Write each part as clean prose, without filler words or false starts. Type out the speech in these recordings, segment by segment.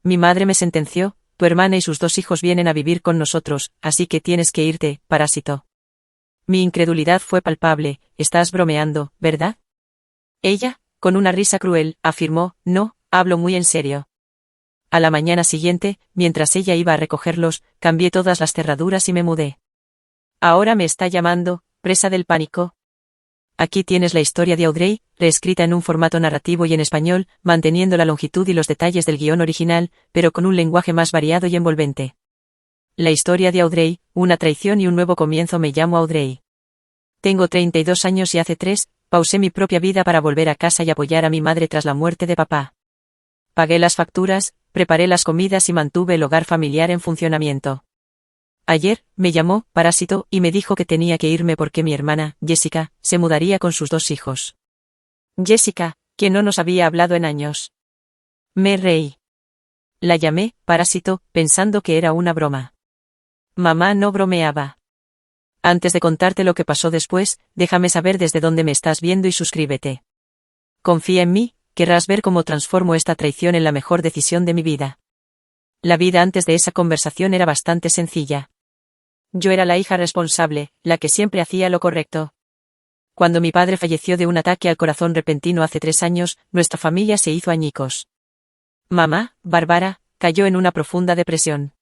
Mi madre me sentenció: tu hermana y sus 2 hijos vienen a vivir con nosotros, así que tienes que irte, parásito. Mi incredulidad fue palpable. Estás bromeando, ¿verdad? Ella, con una risa cruel, afirmó: no, hablo muy en serio. A la mañana siguiente, mientras ella iba a recogerlos, cambié todas las cerraduras y me mudé. Ahora me está llamando, presa del pánico. Aquí tienes la historia de Audrey, reescrita en un formato narrativo y en español, manteniendo la longitud y los detalles del guión original, pero con un lenguaje más variado y envolvente. La historia de Audrey, una traición y un nuevo comienzo. Me llamo Audrey. Tengo 32 años y hace 3, pausé mi propia vida para volver a casa y apoyar a mi madre tras la muerte de papá. Pagué las facturas, preparé las comidas y mantuve el hogar familiar en funcionamiento. Ayer, me llamó, parásito, y me dijo que tenía que irme porque mi hermana, Jessica, se mudaría con sus 2 hijos. Jessica, que no nos había hablado en años. Me reí. La llamé, parásito, pensando que era una broma. Mamá no bromeaba. Antes de contarte lo que pasó después, déjame saber desde dónde me estás viendo y suscríbete. Confía en mí, querrás ver cómo transformo esta traición en la mejor decisión de mi vida. La vida antes de esa conversación era bastante sencilla. Yo era la hija responsable, la que siempre hacía lo correcto. Cuando mi padre falleció de un ataque al corazón repentino hace 3 años, nuestra familia se hizo añicos. Mamá, Bárbara, cayó en una profunda depresión.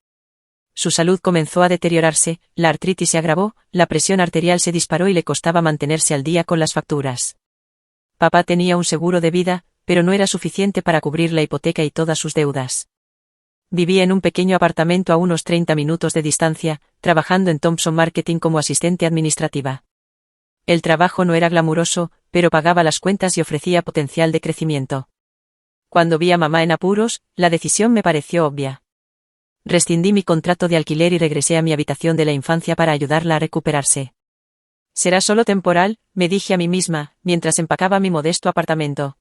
Su salud comenzó a deteriorarse, la artritis se agravó, la presión arterial se disparó y le costaba mantenerse al día con las facturas. Papá tenía un seguro de vida, pero no era suficiente para cubrir la hipoteca y todas sus deudas. Vivía en un pequeño apartamento a unos 30 minutos de distancia, trabajando en Thompson Marketing como asistente administrativa. El trabajo no era glamuroso, pero pagaba las cuentas y ofrecía potencial de crecimiento. Cuando vi a mamá en apuros, la decisión me pareció obvia. Rescindí mi contrato de alquiler y regresé a mi habitación de la infancia para ayudarla a recuperarse. Será solo temporal, me dije a mí misma, mientras empacaba mi modesto apartamento.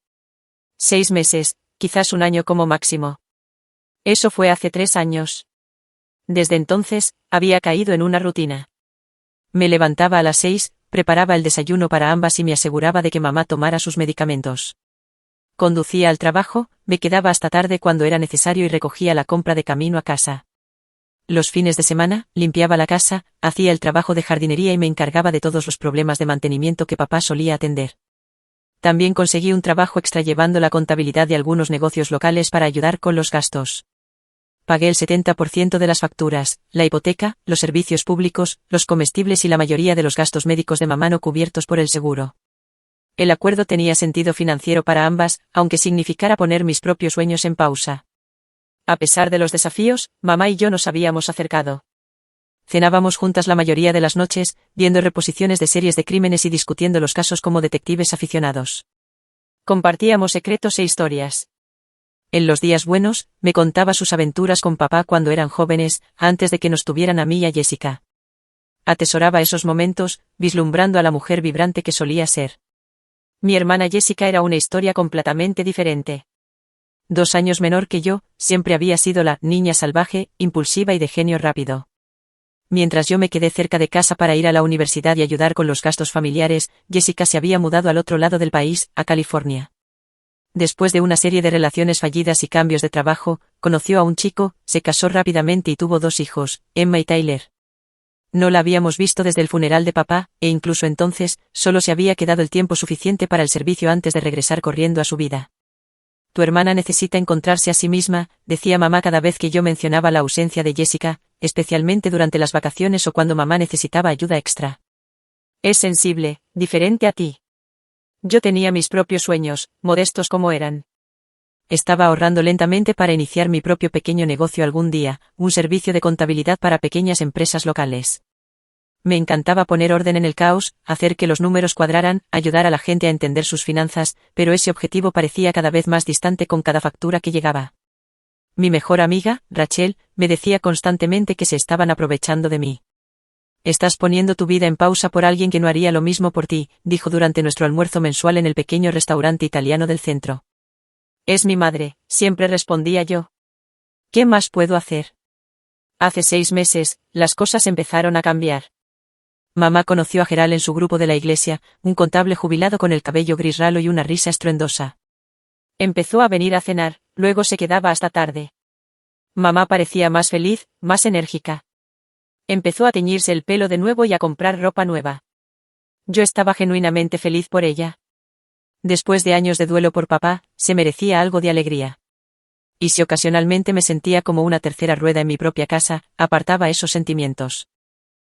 6 meses, quizás 1 año como máximo. Eso fue hace 3 años. Desde entonces, había caído en una rutina. Me levantaba a las 6, preparaba el desayuno para ambas y me aseguraba de que mamá tomara sus medicamentos. Conducía al trabajo, me quedaba hasta tarde cuando era necesario y recogía la compra de camino a casa. Los fines de semana, limpiaba la casa, hacía el trabajo de jardinería y me encargaba de todos los problemas de mantenimiento que papá solía atender. También conseguí un trabajo extra llevando la contabilidad de algunos negocios locales para ayudar con los gastos. Pagué el 70% de las facturas, la hipoteca, los servicios públicos, los comestibles y la mayoría de los gastos médicos de mamá no cubiertos por el seguro. El acuerdo tenía sentido financiero para ambas, aunque significara poner mis propios sueños en pausa. A pesar de los desafíos, mamá y yo nos habíamos acercado. Cenábamos juntas la mayoría de las noches, viendo reposiciones de series de crímenes y discutiendo los casos como detectives aficionados. Compartíamos secretos e historias. En los días buenos, me contaba sus aventuras con papá cuando eran jóvenes, antes de que nos tuvieran a mí y a Jessica. Atesoraba esos momentos, vislumbrando a la mujer vibrante que solía ser. Mi hermana Jessica era una historia completamente diferente. 2 años menor que yo, siempre había sido la niña salvaje, impulsiva y de genio rápido. Mientras yo me quedé cerca de casa para ir a la universidad y ayudar con los gastos familiares, Jessica se había mudado al otro lado del país, a California. Después de una serie de relaciones fallidas y cambios de trabajo, conoció a un chico, se casó rápidamente y tuvo 2 hijos, Emma y Tyler. No la habíamos visto desde el funeral de papá, e incluso entonces, solo se había quedado el tiempo suficiente para el servicio antes de regresar corriendo a su vida. Tu hermana necesita encontrarse a sí misma, decía mamá cada vez que yo mencionaba la ausencia de Jessica, especialmente durante las vacaciones o cuando mamá necesitaba ayuda extra. Es sensible, diferente a ti. Yo tenía mis propios sueños, modestos como eran. Estaba ahorrando lentamente para iniciar mi propio pequeño negocio algún día, un servicio de contabilidad para pequeñas empresas locales. Me encantaba poner orden en el caos, hacer que los números cuadraran, ayudar a la gente a entender sus finanzas, pero ese objetivo parecía cada vez más distante con cada factura que llegaba. Mi mejor amiga, Rachel, me decía constantemente que se estaban aprovechando de mí. Estás poniendo tu vida en pausa por alguien que no haría lo mismo por ti, dijo durante nuestro almuerzo mensual en el pequeño restaurante italiano del centro. Es mi madre, siempre respondía yo. ¿Qué más puedo hacer? Hace 6 meses, las cosas empezaron a cambiar. Mamá conoció a Gerald en su grupo de la iglesia, un contable jubilado con el cabello gris ralo y una risa estruendosa. Empezó a venir a cenar, luego se quedaba hasta tarde. Mamá parecía más feliz, más enérgica. Empezó a teñirse el pelo de nuevo y a comprar ropa nueva. Yo estaba genuinamente feliz por ella. Después de años de duelo por papá, se merecía algo de alegría. Y si ocasionalmente me sentía como una tercera rueda en mi propia casa, apartaba esos sentimientos.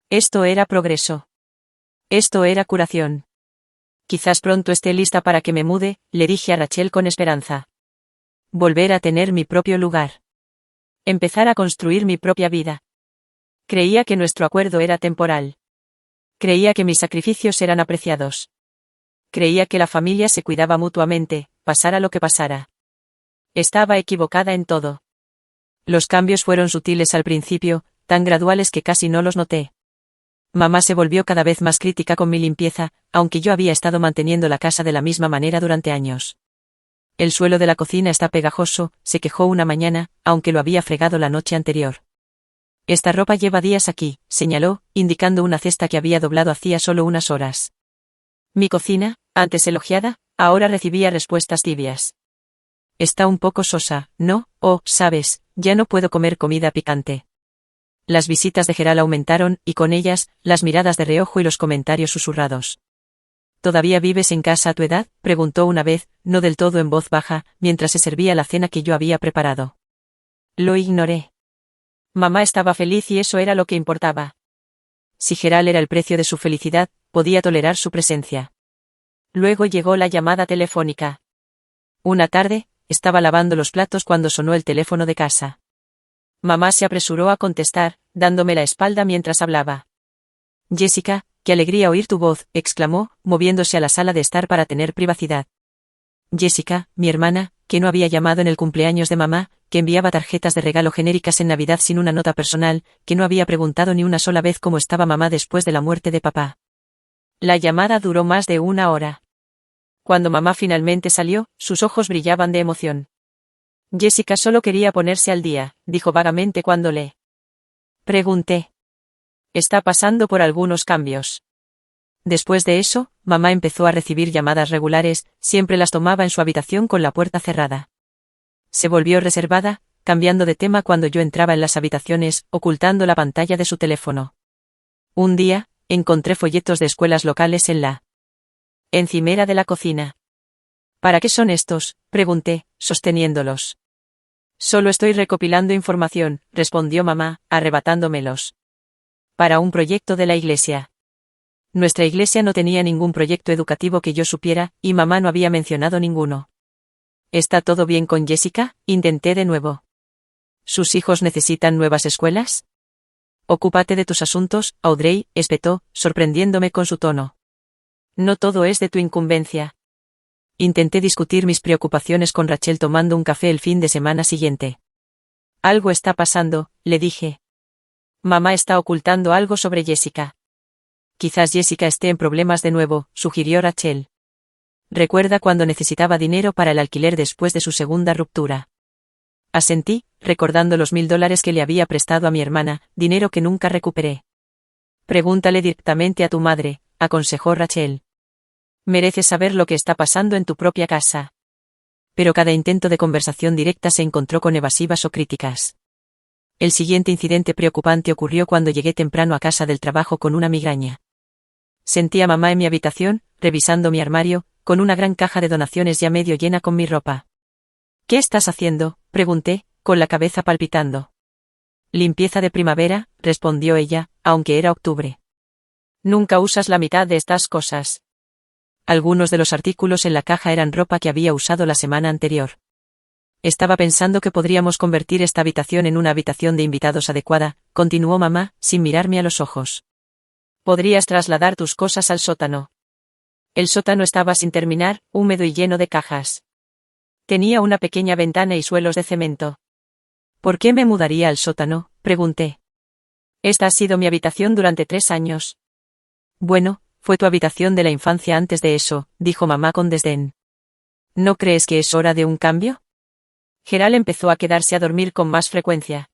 Esto era progreso. Esto era curación. Quizás pronto esté lista para que me mude, le dije a Rachel con esperanza. Volver a tener mi propio lugar. Empezar a construir mi propia vida. Creía que nuestro acuerdo era temporal. Creía que mis sacrificios eran apreciados. Creía que la familia se cuidaba mutuamente, pasara lo que pasara. Estaba equivocada en todo. Los cambios fueron sutiles al principio, tan graduales que casi no los noté. Mamá se volvió cada vez más crítica con mi limpieza, aunque yo había estado manteniendo la casa de la misma manera durante años. El suelo de la cocina está pegajoso, se quejó una mañana, aunque lo había fregado la noche anterior. Esta ropa lleva días aquí, señaló, indicando una cesta que había doblado hacía solo unas horas. Mi cocina, antes elogiada, ahora recibía respuestas tibias. Está un poco sosa, ¿no? Oh, sabes, ya no puedo comer comida picante. Las visitas de Gerald aumentaron, y con ellas, las miradas de reojo y los comentarios susurrados. ¿Todavía vives en casa a tu edad?, preguntó una vez, no del todo en voz baja, mientras se servía la cena que yo había preparado. Lo ignoré. Mamá estaba feliz y eso era lo que importaba. Si Gerald era el precio de su felicidad, podía tolerar su presencia. Luego llegó la llamada telefónica. Una tarde, estaba lavando los platos cuando sonó el teléfono de casa. Mamá se apresuró a contestar, dándome la espalda mientras hablaba. Jessica, qué alegría oír tu voz, exclamó, moviéndose a la sala de estar para tener privacidad. Jessica, mi hermana, que no había llamado en el cumpleaños de mamá, que enviaba tarjetas de regalo genéricas en Navidad sin una nota personal, que no había preguntado ni una sola vez cómo estaba mamá después de la muerte de papá. La llamada duró más de una hora. Cuando mamá finalmente salió, sus ojos brillaban de emoción. Jessica solo quería ponerse al día, dijo vagamente cuando le pregunté. Está pasando por algunos cambios. Después de eso, mamá empezó a recibir llamadas regulares, siempre las tomaba en su habitación con la puerta cerrada. Se volvió reservada, cambiando de tema cuando yo entraba en las habitaciones, ocultando la pantalla de su teléfono. Un día, encontré folletos de escuelas locales en la encimera de la cocina. ¿Para qué son estos?, pregunté, sosteniéndolos. Solo estoy recopilando información, respondió mamá, arrebatándomelos. Para un proyecto de la iglesia. Nuestra iglesia no tenía ningún proyecto educativo que yo supiera, y mamá no había mencionado ninguno. ¿Está todo bien con Jessica?, intenté de nuevo. ¿Sus hijos necesitan nuevas escuelas? Ocúpate de tus asuntos, Audrey, espetó, sorprendiéndome con su tono. No todo es de tu incumbencia. Intenté discutir mis preocupaciones con Rachel tomando un café el fin de semana siguiente. Algo está pasando, le dije. Mamá está ocultando algo sobre Jessica. Quizás Jessica esté en problemas de nuevo, sugirió Rachel. ¿Recuerda cuando necesitaba dinero para el alquiler después de su segunda ruptura? Asentí, recordando los $1000 que le había prestado a mi hermana, dinero que nunca recuperé. Pregúntale directamente a tu madre, aconsejó Rachel. Mereces saber lo que está pasando en tu propia casa. Pero cada intento de conversación directa se encontró con evasivas o críticas. El siguiente incidente preocupante ocurrió cuando llegué temprano a casa del trabajo con una migraña. Sentí a mamá en mi habitación, revisando mi armario, con una gran caja de donaciones ya medio llena con mi ropa. ¿Qué estás haciendo?, pregunté, con la cabeza palpitando. Limpieza de primavera, respondió ella, aunque era octubre. Nunca usas la mitad de estas cosas. Algunos de los artículos en la caja eran ropa que había usado la semana anterior. Estaba pensando que podríamos convertir esta habitación en una habitación de invitados adecuada, continuó mamá, sin mirarme a los ojos. Podrías trasladar tus cosas al sótano. El sótano estaba sin terminar, húmedo y lleno de cajas. Tenía una pequeña ventana y suelos de cemento. ¿Por qué me mudaría al sótano?, pregunté. Esta ha sido mi habitación durante 3 años. Bueno, fue tu habitación de la infancia antes de eso, dijo mamá con desdén. ¿No crees que es hora de un cambio? Gerald empezó a quedarse a dormir con más frecuencia.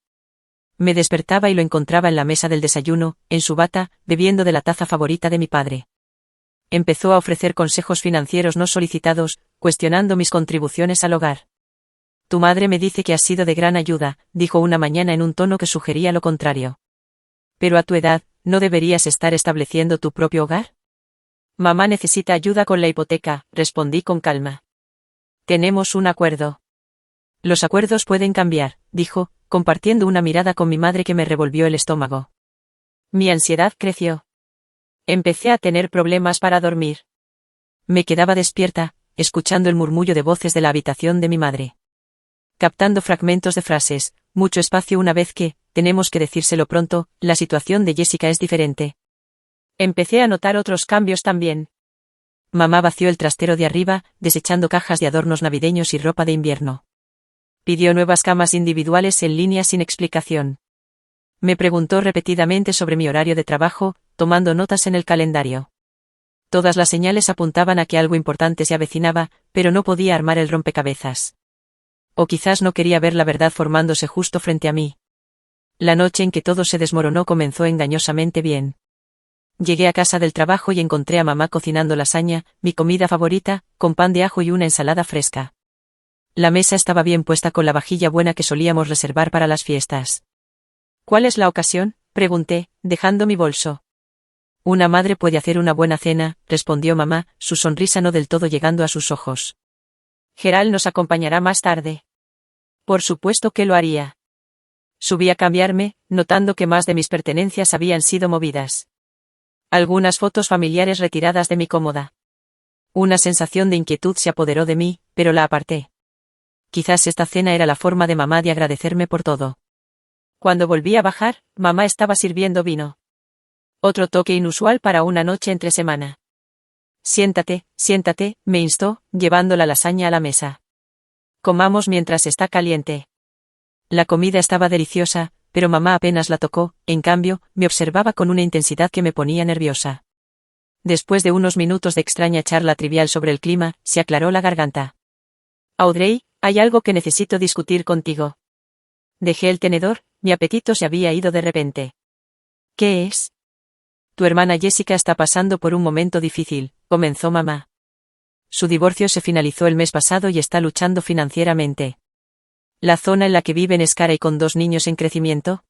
Me despertaba y lo encontraba en la mesa del desayuno, en su bata, bebiendo de la taza favorita de mi padre. Empezó a ofrecer consejos financieros no solicitados, cuestionando mis contribuciones al hogar. Tu madre me dice que has sido de gran ayuda, dijo una mañana en un tono que sugería lo contrario. Pero a tu edad, ¿no deberías estar estableciendo tu propio hogar? Mamá necesita ayuda con la hipoteca, respondí con calma. Tenemos un acuerdo. Los acuerdos pueden cambiar, dijo, compartiendo una mirada con mi madre que me revolvió el estómago. Mi ansiedad creció. Empecé a tener problemas para dormir. Me quedaba despierta, escuchando el murmullo de voces de la habitación de mi madre. Captando fragmentos de frases, mucho espacio una vez que, tenemos que decírselo pronto, la situación de Jessica es diferente. Empecé a notar otros cambios también. Mamá vació el trastero de arriba, desechando cajas de adornos navideños y ropa de invierno. Pidió nuevas camas individuales en línea sin explicación. Me preguntó repetidamente sobre mi horario de trabajo, tomando notas en el calendario. Todas las señales apuntaban a que algo importante se avecinaba, pero no podía armar el rompecabezas. O quizás no quería ver la verdad formándose justo frente a mí. La noche en que todo se desmoronó comenzó engañosamente bien. Llegué a casa del trabajo y encontré a mamá cocinando lasaña, mi comida favorita, con pan de ajo y una ensalada fresca. La mesa estaba bien puesta con la vajilla buena que solíamos reservar para las fiestas. ¿Cuál es la ocasión?, pregunté, dejando mi bolso. Una madre puede hacer una buena cena, respondió mamá, su sonrisa no del todo llegando a sus ojos. Gerald nos acompañará más tarde. Por supuesto que lo haría. Subí a cambiarme, notando que más de mis pertenencias habían sido movidas. Algunas fotos familiares retiradas de mi cómoda. Una sensación de inquietud se apoderó de mí, pero la aparté. Quizás esta cena era la forma de mamá de agradecerme por todo. Cuando volví a bajar, mamá estaba sirviendo vino. Otro toque inusual para una noche entre semana. Siéntate, siéntate, me instó, llevando la lasaña a la mesa. Comamos mientras está caliente. La comida estaba deliciosa, pero mamá apenas la tocó, en cambio, me observaba con una intensidad que me ponía nerviosa. Después de unos minutos de extraña charla trivial sobre el clima, se aclaró la garganta. Audrey, hay algo que necesito discutir contigo. Dejé el tenedor, mi apetito se había ido de repente. ¿Qué es? Tu hermana Jessica está pasando por un momento difícil, comenzó mamá. Su divorcio se finalizó el mes pasado y está luchando financieramente. ¿La zona en la que viven es cara y con 2 niños en crecimiento?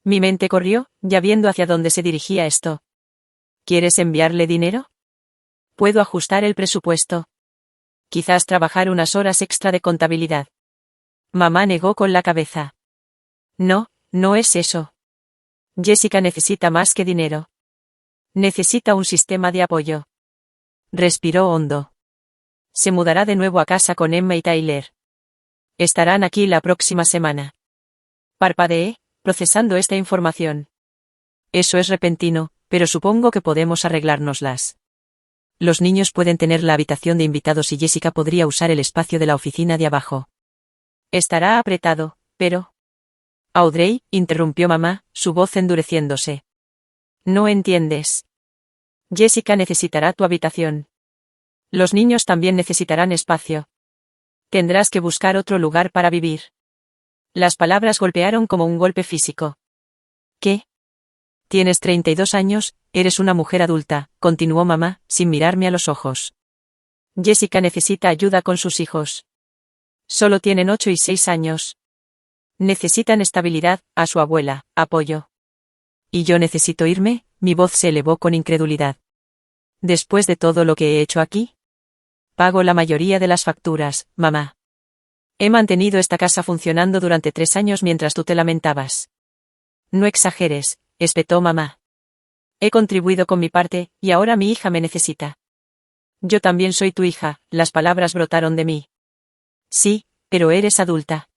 Mi mente corrió, ya viendo hacia dónde se dirigía esto. ¿Quieres enviarle dinero? Puedo ajustar el presupuesto. Quizás trabajar unas horas extra de contabilidad. Mamá negó con la cabeza. No, no es eso. Jessica necesita más que dinero. Necesita un sistema de apoyo. Respiró hondo. Se mudará de nuevo a casa con Emma y Tyler. Estarán aquí la próxima semana. Parpadeé, procesando esta información. Eso es repentino, pero supongo que podemos arreglárnoslas. Los niños pueden tener la habitación de invitados y Jessica podría usar el espacio de la oficina de abajo. Estará apretado, pero... Audrey, interrumpió mamá, su voz endureciéndose. No entiendes. Jessica necesitará tu habitación. Los niños también necesitarán espacio. Tendrás que buscar otro lugar para vivir. Las palabras golpearon como un golpe físico. ¿Qué? Tienes 32 años, eres una mujer adulta, continuó mamá, sin mirarme a los ojos. Jessica necesita ayuda con sus hijos. Solo tienen 8 y 6 años. Necesitan estabilidad, a su abuela, apoyo. ¿Y yo necesito irme? Mi voz se elevó con incredulidad. Después de todo lo que he hecho aquí. Pago la mayoría de las facturas, mamá. He mantenido esta casa funcionando durante 3 años mientras tú te lamentabas. No exageres, espetó mamá. He contribuido con mi parte, y ahora mi hija me necesita. Yo también soy tu hija, las palabras brotaron de mí. Sí, pero eres adulta.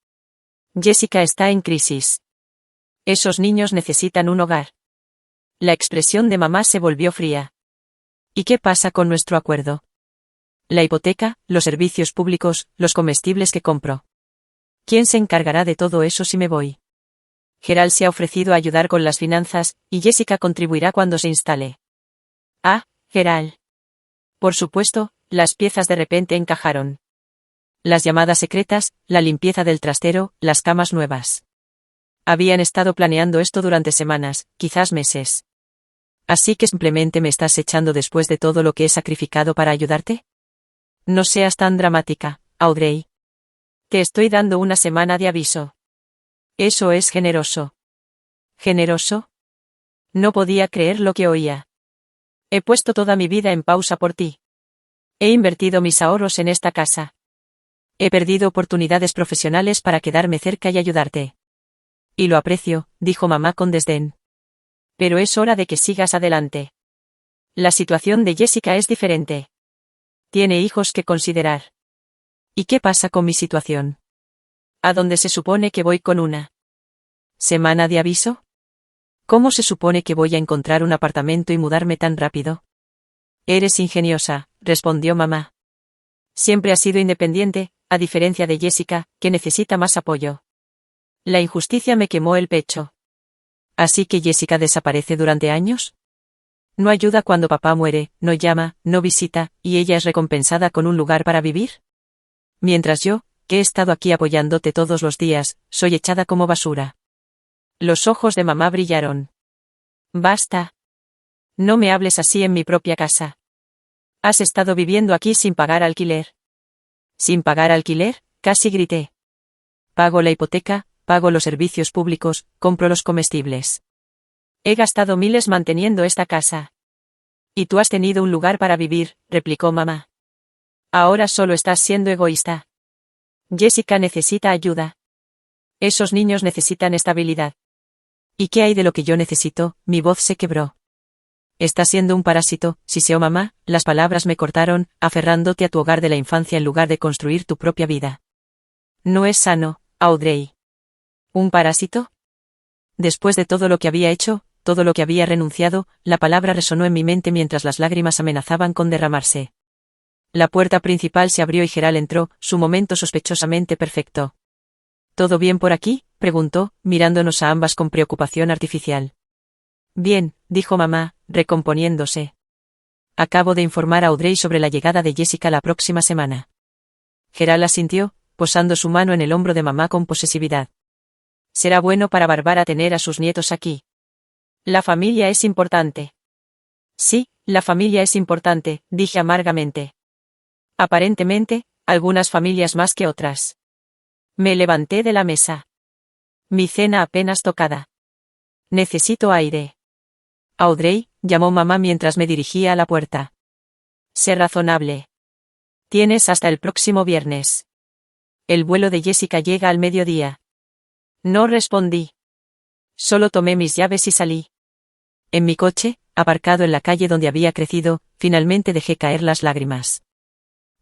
Jessica está en crisis. Esos niños necesitan un hogar. La expresión de mamá se volvió fría. ¿Y qué pasa con nuestro acuerdo? La hipoteca, los servicios públicos, los comestibles que compro. ¿Quién se encargará de todo eso si me voy? Gerald se ha ofrecido a ayudar con las finanzas, y Jessica contribuirá cuando se instale. Ah, Gerald. Por supuesto, las piezas de repente encajaron. Las llamadas secretas, la limpieza del trastero, las camas nuevas. Habían estado planeando esto durante semanas, quizás meses. ¿Así que simplemente me estás echando después de todo lo que he sacrificado para ayudarte? No seas tan dramática, Audrey. Te estoy dando una semana de aviso. Eso es generoso. ¿Generoso? No podía creer lo que oía. He puesto toda mi vida en pausa por ti. He invertido mis ahorros en esta casa. He perdido oportunidades profesionales para quedarme cerca y ayudarte. Y lo aprecio, dijo mamá con desdén. Pero es hora de que sigas adelante. La situación de Jessica es diferente. Tiene hijos que considerar. ¿Y qué pasa con mi situación? ¿A dónde se supone que voy con una semana de aviso? ¿Cómo se supone que voy a encontrar un apartamento y mudarme tan rápido? Eres ingeniosa, respondió mamá. Siempre has sido independiente, a diferencia de Jessica, que necesita más apoyo. La injusticia me quemó el pecho. ¿Así que Jessica desaparece durante años? No ayuda cuando papá muere, no llama, no visita, y ella es recompensada con un lugar para vivir. Mientras yo, que he estado aquí apoyándote todos los días, soy echada como basura. Los ojos de mamá brillaron. Basta. No me hables así en mi propia casa. Has estado viviendo aquí sin pagar alquiler. ¿Sin pagar alquiler? Casi grité. Pago la hipoteca, pago los servicios públicos, compro los comestibles. He gastado miles manteniendo esta casa. Y tú has tenido un lugar para vivir, replicó mamá. Ahora solo estás siendo egoísta. Jessica necesita ayuda. Esos niños necesitan estabilidad. ¿Y qué hay de lo que yo necesito? Mi voz se quebró. Estás siendo un parásito, siseó mamá, las palabras me cortaron, aferrándote a tu hogar de la infancia en lugar de construir tu propia vida. No es sano, Audrey. ¿Un parásito? Después de todo lo que había hecho, todo lo que había renunciado, la palabra resonó en mi mente mientras las lágrimas amenazaban con derramarse. La puerta principal se abrió y Gerald entró, su momento sospechosamente perfecto. ¿Todo bien por aquí?, preguntó, mirándonos a ambas con preocupación artificial. Bien, dijo mamá, recomponiéndose. Acabo de informar a Audrey sobre la llegada de Jessica la próxima semana. Gerald asintió, posando su mano en el hombro de mamá con posesividad. Será bueno para Bárbara tener a sus nietos aquí. La familia es importante. Sí, la familia es importante, dije amargamente. Aparentemente, algunas familias más que otras. Me levanté de la mesa. Mi cena apenas tocada. Necesito aire. Audrey, llamó mamá mientras me dirigía a la puerta. Sé razonable. Tienes hasta el próximo viernes. El vuelo de Jessica llega al mediodía. No respondí. Solo tomé mis llaves y salí. En mi coche, aparcado en la calle donde había crecido, finalmente dejé caer las lágrimas.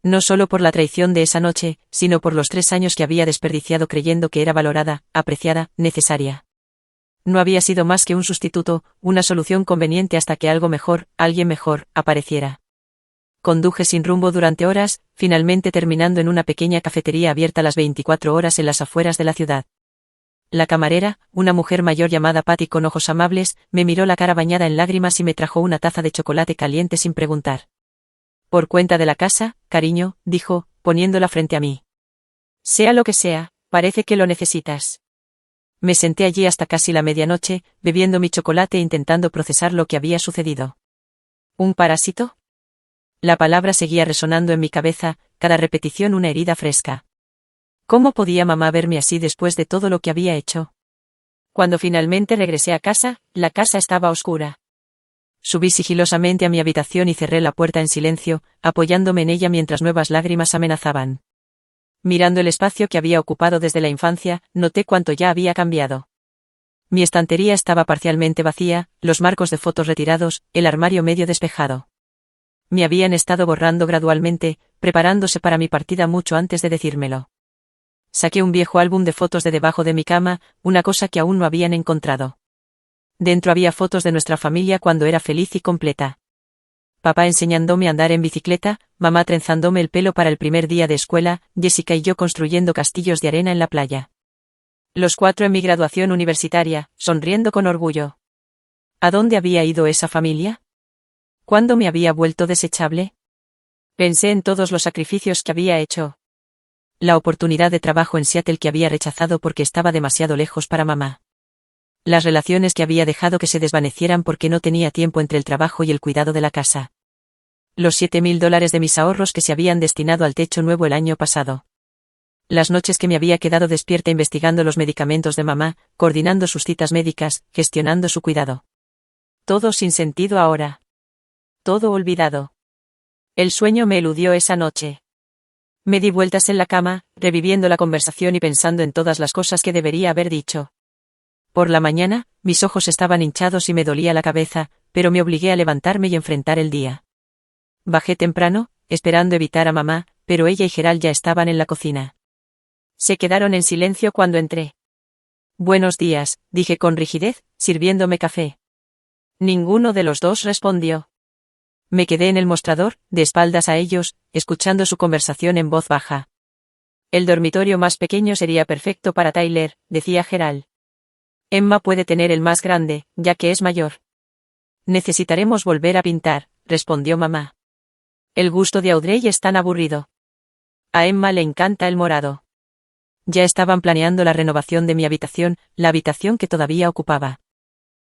No solo por la traición de esa noche, sino por los 3 años que había desperdiciado creyendo que era valorada, apreciada, necesaria. No había sido más que un sustituto, una solución conveniente hasta que algo mejor, alguien mejor, apareciera. Conduje sin rumbo durante horas, finalmente terminando en una pequeña cafetería abierta las 24 horas en las afueras de la ciudad. La camarera, una mujer mayor llamada Patty con ojos amables, me miró la cara bañada en lágrimas y me trajo una taza de chocolate caliente sin preguntar. Por cuenta de la casa, cariño, dijo, poniéndola frente a mí. Sea lo que sea, parece que lo necesitas. Me senté allí hasta casi la medianoche, bebiendo mi chocolate e intentando procesar lo que había sucedido. ¿Un parásito? La palabra seguía resonando en mi cabeza, cada repetición una herida fresca. ¿Cómo podía mamá verme así después de todo lo que había hecho? Cuando finalmente regresé a casa, la casa estaba oscura. Subí sigilosamente a mi habitación y cerré la puerta en silencio, apoyándome en ella mientras nuevas lágrimas amenazaban. Mirando el espacio que había ocupado desde la infancia, noté cuánto ya había cambiado. Mi estantería estaba parcialmente vacía, los marcos de fotos retirados, el armario medio despejado. Me habían estado borrando gradualmente, preparándose para mi partida mucho antes de decírmelo. Saqué un viejo álbum de fotos de debajo de mi cama, una cosa que aún no habían encontrado. Dentro había fotos de nuestra familia cuando era feliz y completa. Papá enseñándome a andar en bicicleta, mamá trenzándome el pelo para el primer día de escuela, Jessica y yo construyendo castillos de arena en la playa. Los 4 en mi graduación universitaria, sonriendo con orgullo. ¿A dónde había ido esa familia? ¿Cuándo me había vuelto desechable? Pensé en todos los sacrificios que había hecho. La oportunidad de trabajo en Seattle que había rechazado porque estaba demasiado lejos para mamá. Las relaciones que había dejado que se desvanecieran porque no tenía tiempo entre el trabajo y el cuidado de la casa. Los $7,000 de mis ahorros que se habían destinado al techo nuevo el año pasado. Las noches que me había quedado despierta investigando los medicamentos de mamá, coordinando sus citas médicas, gestionando su cuidado. Todo sin sentido ahora. Todo olvidado. El sueño me eludió esa noche. Me di vueltas en la cama, reviviendo la conversación y pensando en todas las cosas que debería haber dicho. Por la mañana, mis ojos estaban hinchados y me dolía la cabeza, pero me obligué a levantarme y enfrentar el día. Bajé temprano, esperando evitar a mamá, pero ella y Gerald ya estaban en la cocina. Se quedaron en silencio cuando entré. Buenos días, dije con rigidez, sirviéndome café. Ninguno de los dos respondió. Me quedé en el mostrador, de espaldas a ellos, escuchando su conversación en voz baja. El dormitorio más pequeño sería perfecto para Tyler, decía Gerald. Emma puede tener el más grande, ya que es mayor. Necesitaremos volver a pintar, respondió mamá. El gusto de Audrey es tan aburrido. A Emma le encanta el morado. Ya estaban planeando la renovación de mi habitación, la habitación que todavía ocupaba.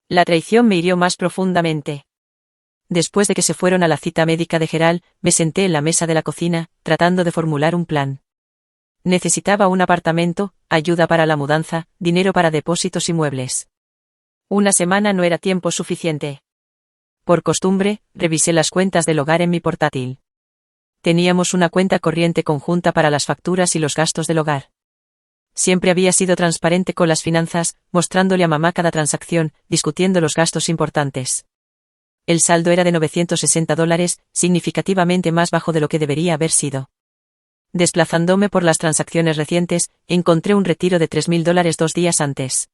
La traición me hirió más profundamente. Después de que se fueron a la cita médica de Gerald, me senté en la mesa de la cocina, tratando de formular un plan. Necesitaba un apartamento, ayuda para la mudanza, dinero para depósitos y muebles. Una semana no era tiempo suficiente. Por costumbre, revisé las cuentas del hogar en mi portátil. Teníamos una cuenta corriente conjunta para las facturas y los gastos del hogar. Siempre había sido transparente con las finanzas, mostrándole a mamá cada transacción, discutiendo los gastos importantes. El saldo era de $960, significativamente más bajo de lo que debería haber sido. Desplazándome por las transacciones recientes, encontré un retiro de $3.000 2 días antes.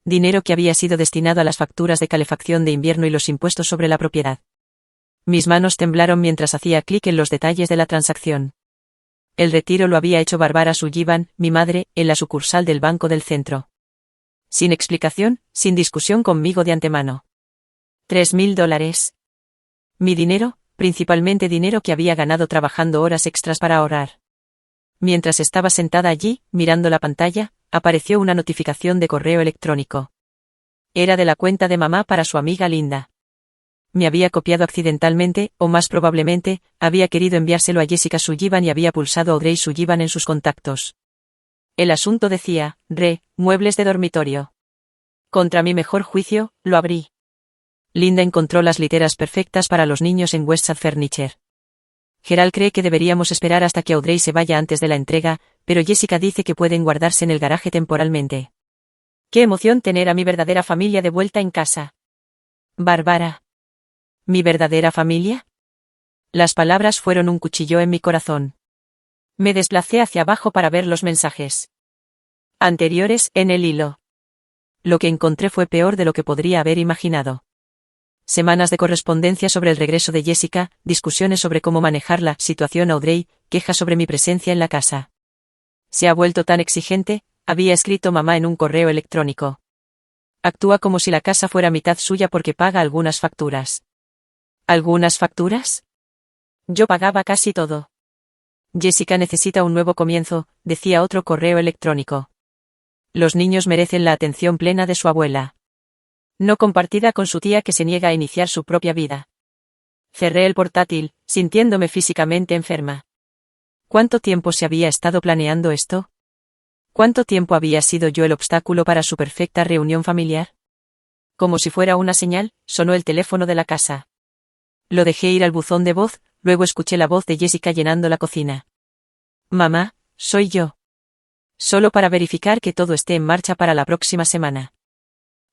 Dinero que había sido destinado a las facturas de calefacción de invierno y los impuestos sobre la propiedad. Mis manos temblaron mientras hacía clic en los detalles de la transacción. El retiro lo había hecho Barbara Sullivan, mi madre, en la sucursal del Banco del Centro. Sin explicación, sin discusión conmigo de antemano. $3.000. Mi dinero, principalmente dinero que había ganado trabajando horas extras para ahorrar. Mientras estaba sentada allí, mirando la pantalla, apareció una notificación de correo electrónico. Era de la cuenta de mamá para su amiga Linda. Me había copiado accidentalmente, o más probablemente, había querido enviárselo a Jessica Sullivan y había pulsado a Audrey Sullivan en sus contactos. El asunto decía, muebles de dormitorio. Contra mi mejor juicio, lo abrí. Linda encontró las literas perfectas para los niños en Westside Furniture. Gerald cree que deberíamos esperar hasta que Audrey se vaya antes de la entrega, pero Jessica dice que pueden guardarse en el garaje temporalmente. ¡Qué emoción tener a mi verdadera familia de vuelta en casa! Bárbara. ¿Mi verdadera familia? Las palabras fueron un cuchillo en mi corazón. Me desplacé hacia abajo para ver los mensajes anteriores en el hilo. Lo que encontré fue peor de lo que podría haber imaginado. Semanas de correspondencia sobre el regreso de Jessica, discusiones sobre cómo manejar la situación a Audrey, quejas sobre mi presencia en la casa. Se ha vuelto tan exigente, había escrito mamá en un correo electrónico. Actúa como si la casa fuera mitad suya porque paga algunas facturas. ¿Algunas facturas? Yo pagaba casi todo. Jessica necesita un nuevo comienzo, decía otro correo electrónico. Los niños merecen la atención plena de su abuela. No compartida con su tía que se niega a iniciar su propia vida. Cerré el portátil, sintiéndome físicamente enferma. ¿Cuánto tiempo se había estado planeando esto? ¿Cuánto tiempo había sido yo el obstáculo para su perfecta reunión familiar? Como si fuera una señal, sonó el teléfono de la casa. Lo dejé ir al buzón de voz, luego escuché la voz de Jessica llenando la cocina. Mamá, soy yo. Solo para verificar que todo esté en marcha para la próxima semana.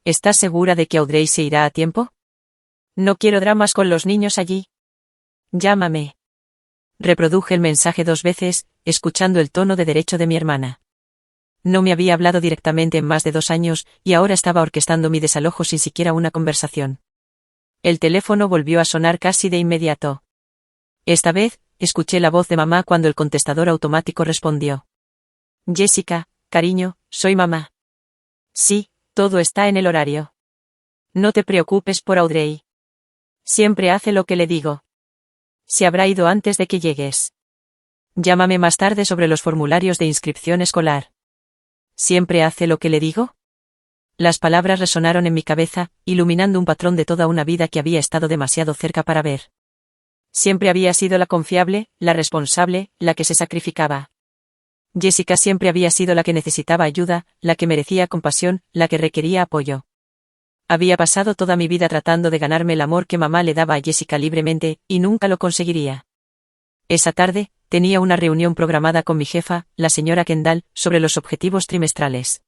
¿Estás segura de que Audrey se irá a tiempo? No quiero dramas con los niños allí. Llámame. Reproduje el mensaje 2 veces, escuchando el tono de derecho de mi hermana. No me había hablado directamente en más de 2 años, y ahora estaba orquestando mi desalojo sin siquiera una conversación. El teléfono volvió a sonar casi de inmediato. Esta vez, escuché la voz de mamá cuando el contestador automático respondió. Jessica, cariño, soy mamá. Sí, todo está en el horario. No te preocupes por Audrey. Siempre hace lo que le digo. Se habrá ido antes de que llegues. Llámame más tarde sobre los formularios de inscripción escolar. ¿Siempre hace lo que le digo? Las palabras resonaron en mi cabeza, iluminando un patrón de toda una vida que había estado demasiado cerca para ver. Siempre había sido la confiable, la responsable, la que se sacrificaba. Jessica siempre había sido la que necesitaba ayuda, la que merecía compasión, la que requería apoyo. Había pasado toda mi vida tratando de ganarme el amor que mamá le daba a Jessica libremente, y nunca lo conseguiría. Esa tarde, tenía una reunión programada con mi jefa, la señora Kendall, sobre los objetivos trimestrales.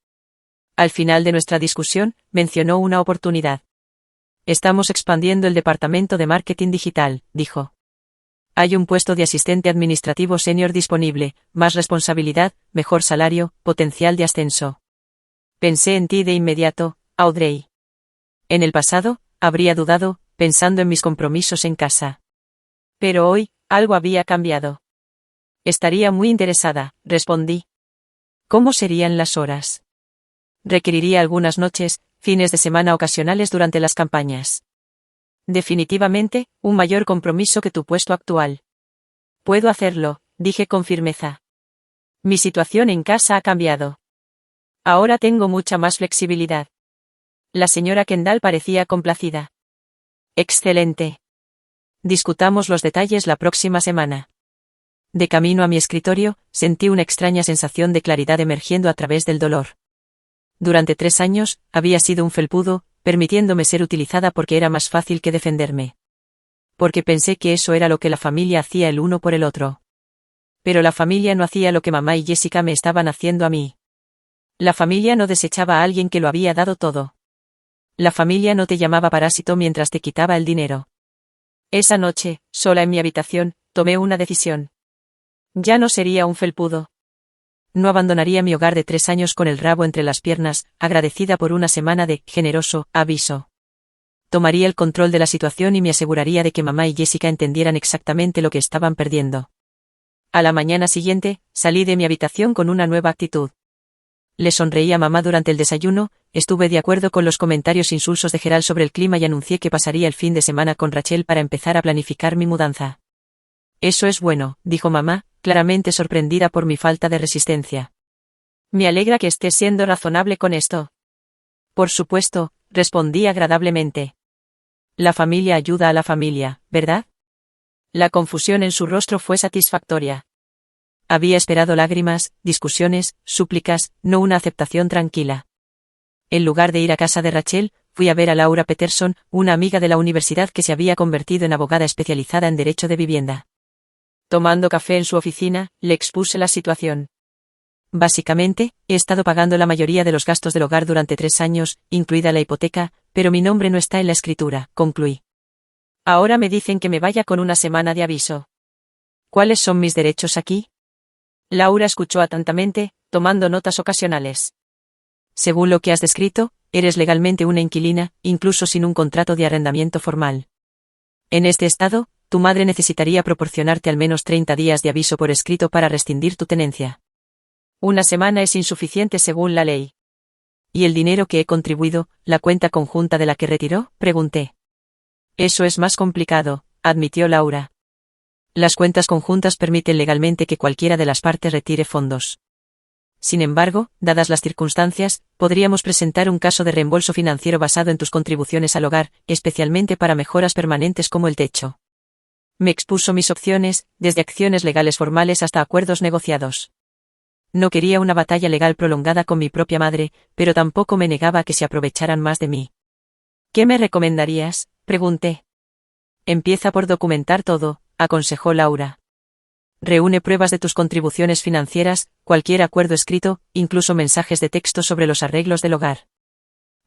Al final de nuestra discusión, mencionó una oportunidad. Estamos expandiendo el departamento de marketing digital, dijo. Hay un puesto de asistente administrativo senior disponible, más responsabilidad, mejor salario, potencial de ascenso. Pensé en ti de inmediato, Audrey. En el pasado, habría dudado, pensando en mis compromisos en casa. Pero hoy, algo había cambiado. Estaría muy interesada, respondí. ¿Cómo serían las horas? Requeriría algunas noches, fines de semana ocasionales durante las campañas. Definitivamente, un mayor compromiso que tu puesto actual. Puedo hacerlo, dije con firmeza. Mi situación en casa ha cambiado. Ahora tengo mucha más flexibilidad. La señora Kendall parecía complacida. Excelente. Discutamos los detalles la próxima semana. De camino a mi escritorio, sentí una extraña sensación de claridad emergiendo a través del dolor. Durante 3 años, había sido un felpudo, permitiéndome ser utilizada porque era más fácil que defenderme. Porque pensé que eso era lo que la familia hacía el uno por el otro. Pero la familia no hacía lo que mamá y Jessica me estaban haciendo a mí. La familia no desechaba a alguien que lo había dado todo. La familia no te llamaba parásito mientras te quitaba el dinero. Esa noche, sola en mi habitación, tomé una decisión. Ya no sería un felpudo. No abandonaría mi hogar de 3 años con el rabo entre las piernas, agradecida por una semana de generoso aviso. Tomaría el control de la situación y me aseguraría de que mamá y Jessica entendieran exactamente lo que estaban perdiendo. A la mañana siguiente, salí de mi habitación con una nueva actitud. Le sonreí a mamá durante el desayuno, estuve de acuerdo con los comentarios insulsos de Gerald sobre el clima y anuncié que pasaría el fin de semana con Rachel para empezar a planificar mi mudanza. Eso es bueno, dijo mamá, claramente sorprendida por mi falta de resistencia. Me alegra que estés siendo razonable con esto. Por supuesto, respondí agradablemente. La familia ayuda a la familia, ¿verdad? La confusión en su rostro fue satisfactoria. Había esperado lágrimas, discusiones, súplicas, no una aceptación tranquila. En lugar de ir a casa de Rachel, fui a ver a Laura Peterson, una amiga de la universidad que se había convertido en abogada especializada en derecho de vivienda. Tomando café en su oficina, le expuse la situación. Básicamente, he estado pagando la mayoría de los gastos del hogar durante 3 años, incluida la hipoteca, pero mi nombre no está en la escritura, concluí. Ahora me dicen que me vaya con una semana de aviso. ¿Cuáles son mis derechos aquí? Laura escuchó atentamente, tomando notas ocasionales. Según lo que has descrito, eres legalmente una inquilina, incluso sin un contrato de arrendamiento formal. En este estado, tu madre necesitaría proporcionarte al menos 30 días de aviso por escrito para rescindir tu tenencia. Una semana es insuficiente según la ley. ¿Y el dinero que he contribuido, la cuenta conjunta de la que retiró? Pregunté. Eso es más complicado, admitió Laura. Las cuentas conjuntas permiten legalmente que cualquiera de las partes retire fondos. Sin embargo, dadas las circunstancias, podríamos presentar un caso de reembolso financiero basado en tus contribuciones al hogar, especialmente para mejoras permanentes como el techo. Me expuso mis opciones, desde acciones legales formales hasta acuerdos negociados. No quería una batalla legal prolongada con mi propia madre, pero tampoco me negaba a que se aprovecharan más de mí. ¿Qué me recomendarías?, pregunté. Empieza por documentar todo, aconsejó Laura. Reúne pruebas de tus contribuciones financieras, cualquier acuerdo escrito, incluso mensajes de texto sobre los arreglos del hogar.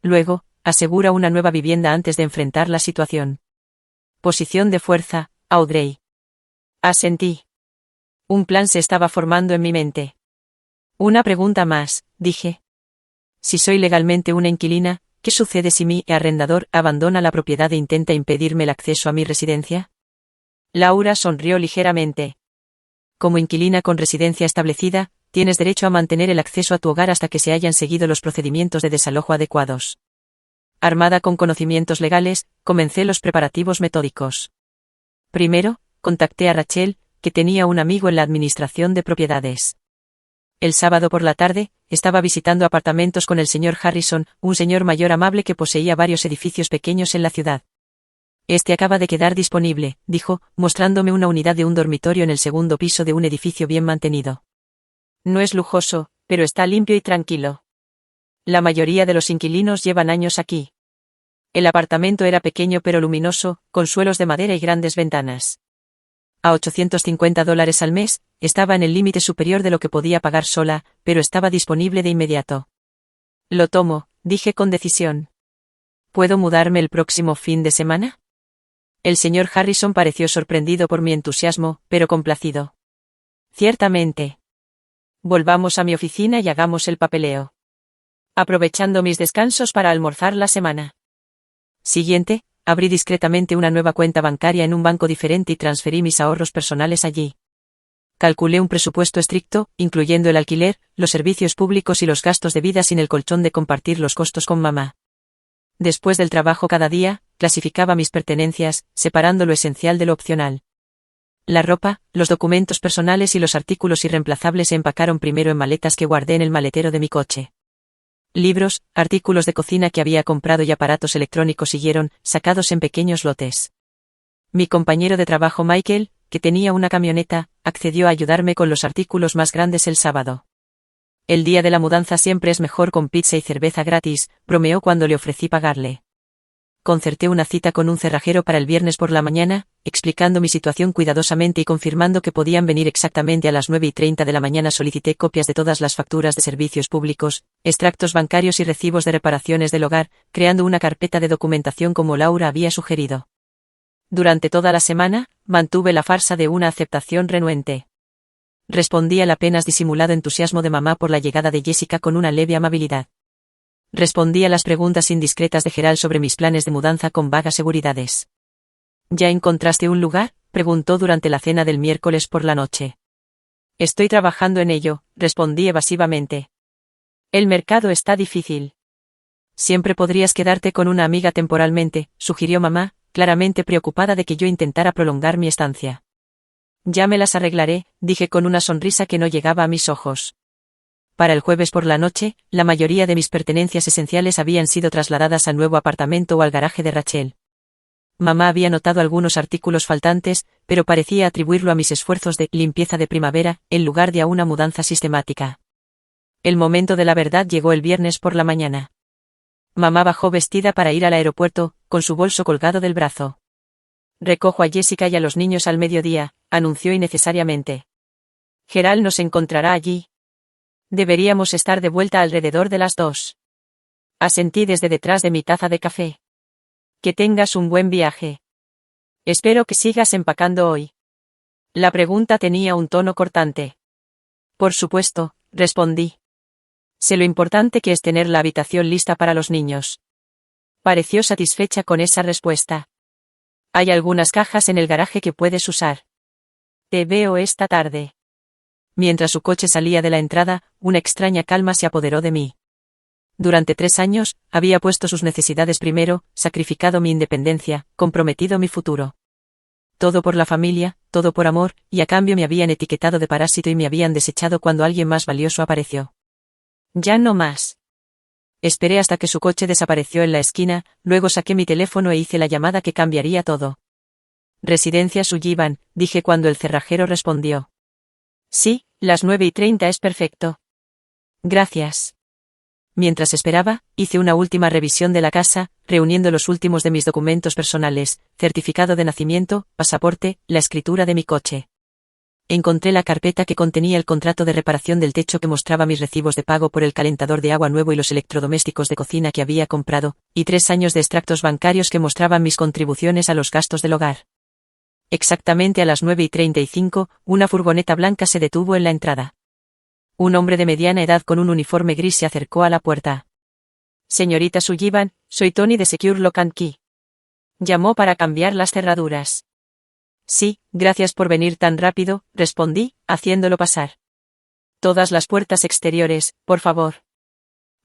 Luego, asegura una nueva vivienda antes de enfrentar la situación. Posición de fuerza, Audrey. Asentí. Un plan se estaba formando en mi mente. Una pregunta más, dije. Si soy legalmente una inquilina, ¿qué sucede si mi arrendador abandona la propiedad e intenta impedirme el acceso a mi residencia? Laura sonrió ligeramente. Como inquilina con residencia establecida, tienes derecho a mantener el acceso a tu hogar hasta que se hayan seguido los procedimientos de desalojo adecuados. Armada con conocimientos legales, comencé los preparativos metódicos. Primero, contacté a Rachel, que tenía un amigo en la administración de propiedades. El sábado por la tarde, estaba visitando apartamentos con el señor Harrison, un señor mayor amable que poseía varios edificios pequeños en la ciudad. Este acaba de quedar disponible, dijo, mostrándome una unidad de un dormitorio en el segundo piso de un edificio bien mantenido. No es lujoso, pero está limpio y tranquilo. La mayoría de los inquilinos llevan años aquí. El apartamento era pequeño pero luminoso, con suelos de madera y grandes ventanas. A $850 al mes, estaba en el límite superior de lo que podía pagar sola, pero estaba disponible de inmediato. Lo tomo, dije con decisión. ¿Puedo mudarme el próximo fin de semana? El señor Harrison pareció sorprendido por mi entusiasmo, pero complacido. Ciertamente. Volvamos a mi oficina y hagamos el papeleo. Aprovechando mis descansos para almorzar la semana siguiente, abrí discretamente una nueva cuenta bancaria en un banco diferente y transferí mis ahorros personales allí. Calculé un presupuesto estricto, incluyendo el alquiler, los servicios públicos y los gastos de vida sin el colchón de compartir los costos con mamá. Después del trabajo cada día, clasificaba mis pertenencias, separando lo esencial de lo opcional. La ropa, los documentos personales y los artículos irreemplazables se empacaron primero en maletas que guardé en el maletero de mi coche. Libros, artículos de cocina que había comprado y aparatos electrónicos siguieron, sacados en pequeños lotes. Mi compañero de trabajo Michael, que tenía una camioneta, accedió a ayudarme con los artículos más grandes el sábado. El día de la mudanza siempre es mejor con pizza y cerveza gratis, bromeó cuando le ofrecí pagarle. Concerté una cita con un cerrajero para el viernes por la mañana, explicando mi situación cuidadosamente y confirmando que podían venir exactamente a las 9:30 de la mañana. Solicité copias de todas las facturas de servicios públicos, extractos bancarios y recibos de reparaciones del hogar, creando una carpeta de documentación como Laura había sugerido. Durante toda la semana, mantuve la farsa de una aceptación renuente. Respondí al apenas disimulado entusiasmo de mamá por la llegada de Jessica con una leve amabilidad. Respondí a las preguntas indiscretas de Gerald sobre mis planes de mudanza con vagas seguridades. ¿Ya encontraste un lugar?, preguntó durante la cena del miércoles por la noche. Estoy trabajando en ello, respondí evasivamente. El mercado está difícil. Siempre podrías quedarte con una amiga temporalmente, sugirió mamá, claramente preocupada de que yo intentara prolongar mi estancia. Ya me las arreglaré, dije con una sonrisa que no llegaba a mis ojos. Para el jueves por la noche, la mayoría de mis pertenencias esenciales habían sido trasladadas al nuevo apartamento o al garaje de Rachel. Mamá había notado algunos artículos faltantes, pero parecía atribuirlo a mis esfuerzos de limpieza de primavera, en lugar de a una mudanza sistemática. El momento de la verdad llegó el viernes por la mañana. Mamá bajó vestida para ir al aeropuerto, con su bolso colgado del brazo. Recojo a Jessica y a los niños al mediodía, anunció innecesariamente. Gerald nos encontrará allí. Deberíamos estar de vuelta alrededor de las 2. Asentí desde detrás de mi taza de café. Que tengas un buen viaje. Espero que sigas empacando hoy. La pregunta tenía un tono cortante. Por supuesto, respondí. Sé lo importante que es tener la habitación lista para los niños. Pareció satisfecha con esa respuesta. Hay algunas cajas en el garaje que puedes usar. Te veo esta tarde. Mientras su coche salía de la entrada, una extraña calma se apoderó de mí. Durante 3 años, había puesto sus necesidades primero, sacrificado mi independencia, comprometido mi futuro. Todo por la familia, todo por amor, y a cambio me habían etiquetado de parásito y me habían desechado cuando alguien más valioso apareció. Ya no más. Esperé hasta que su coche desapareció en la esquina, luego saqué mi teléfono e hice la llamada que cambiaría todo. Residencia Sullivan, dije cuando el cerrajero respondió. Sí, las 9:30 es perfecto. Gracias. Mientras esperaba, hice una última revisión de la casa, reuniendo los últimos de mis documentos personales, certificado de nacimiento, pasaporte, la escritura de mi coche. Encontré la carpeta que contenía el contrato de reparación del techo que mostraba mis recibos de pago por el calentador de agua nuevo y los electrodomésticos de cocina que había comprado, y 3 años de extractos bancarios que mostraban mis contribuciones a los gastos del hogar. Exactamente a las 9:35, una furgoneta blanca se detuvo en la entrada. Un hombre de mediana edad con un uniforme gris se acercó a la puerta. Señorita Sullivan, soy Tony de Secure Lock and Key. Llamó para cambiar las cerraduras. Sí, gracias por venir tan rápido, respondí, haciéndolo pasar. Todas las puertas exteriores, por favor.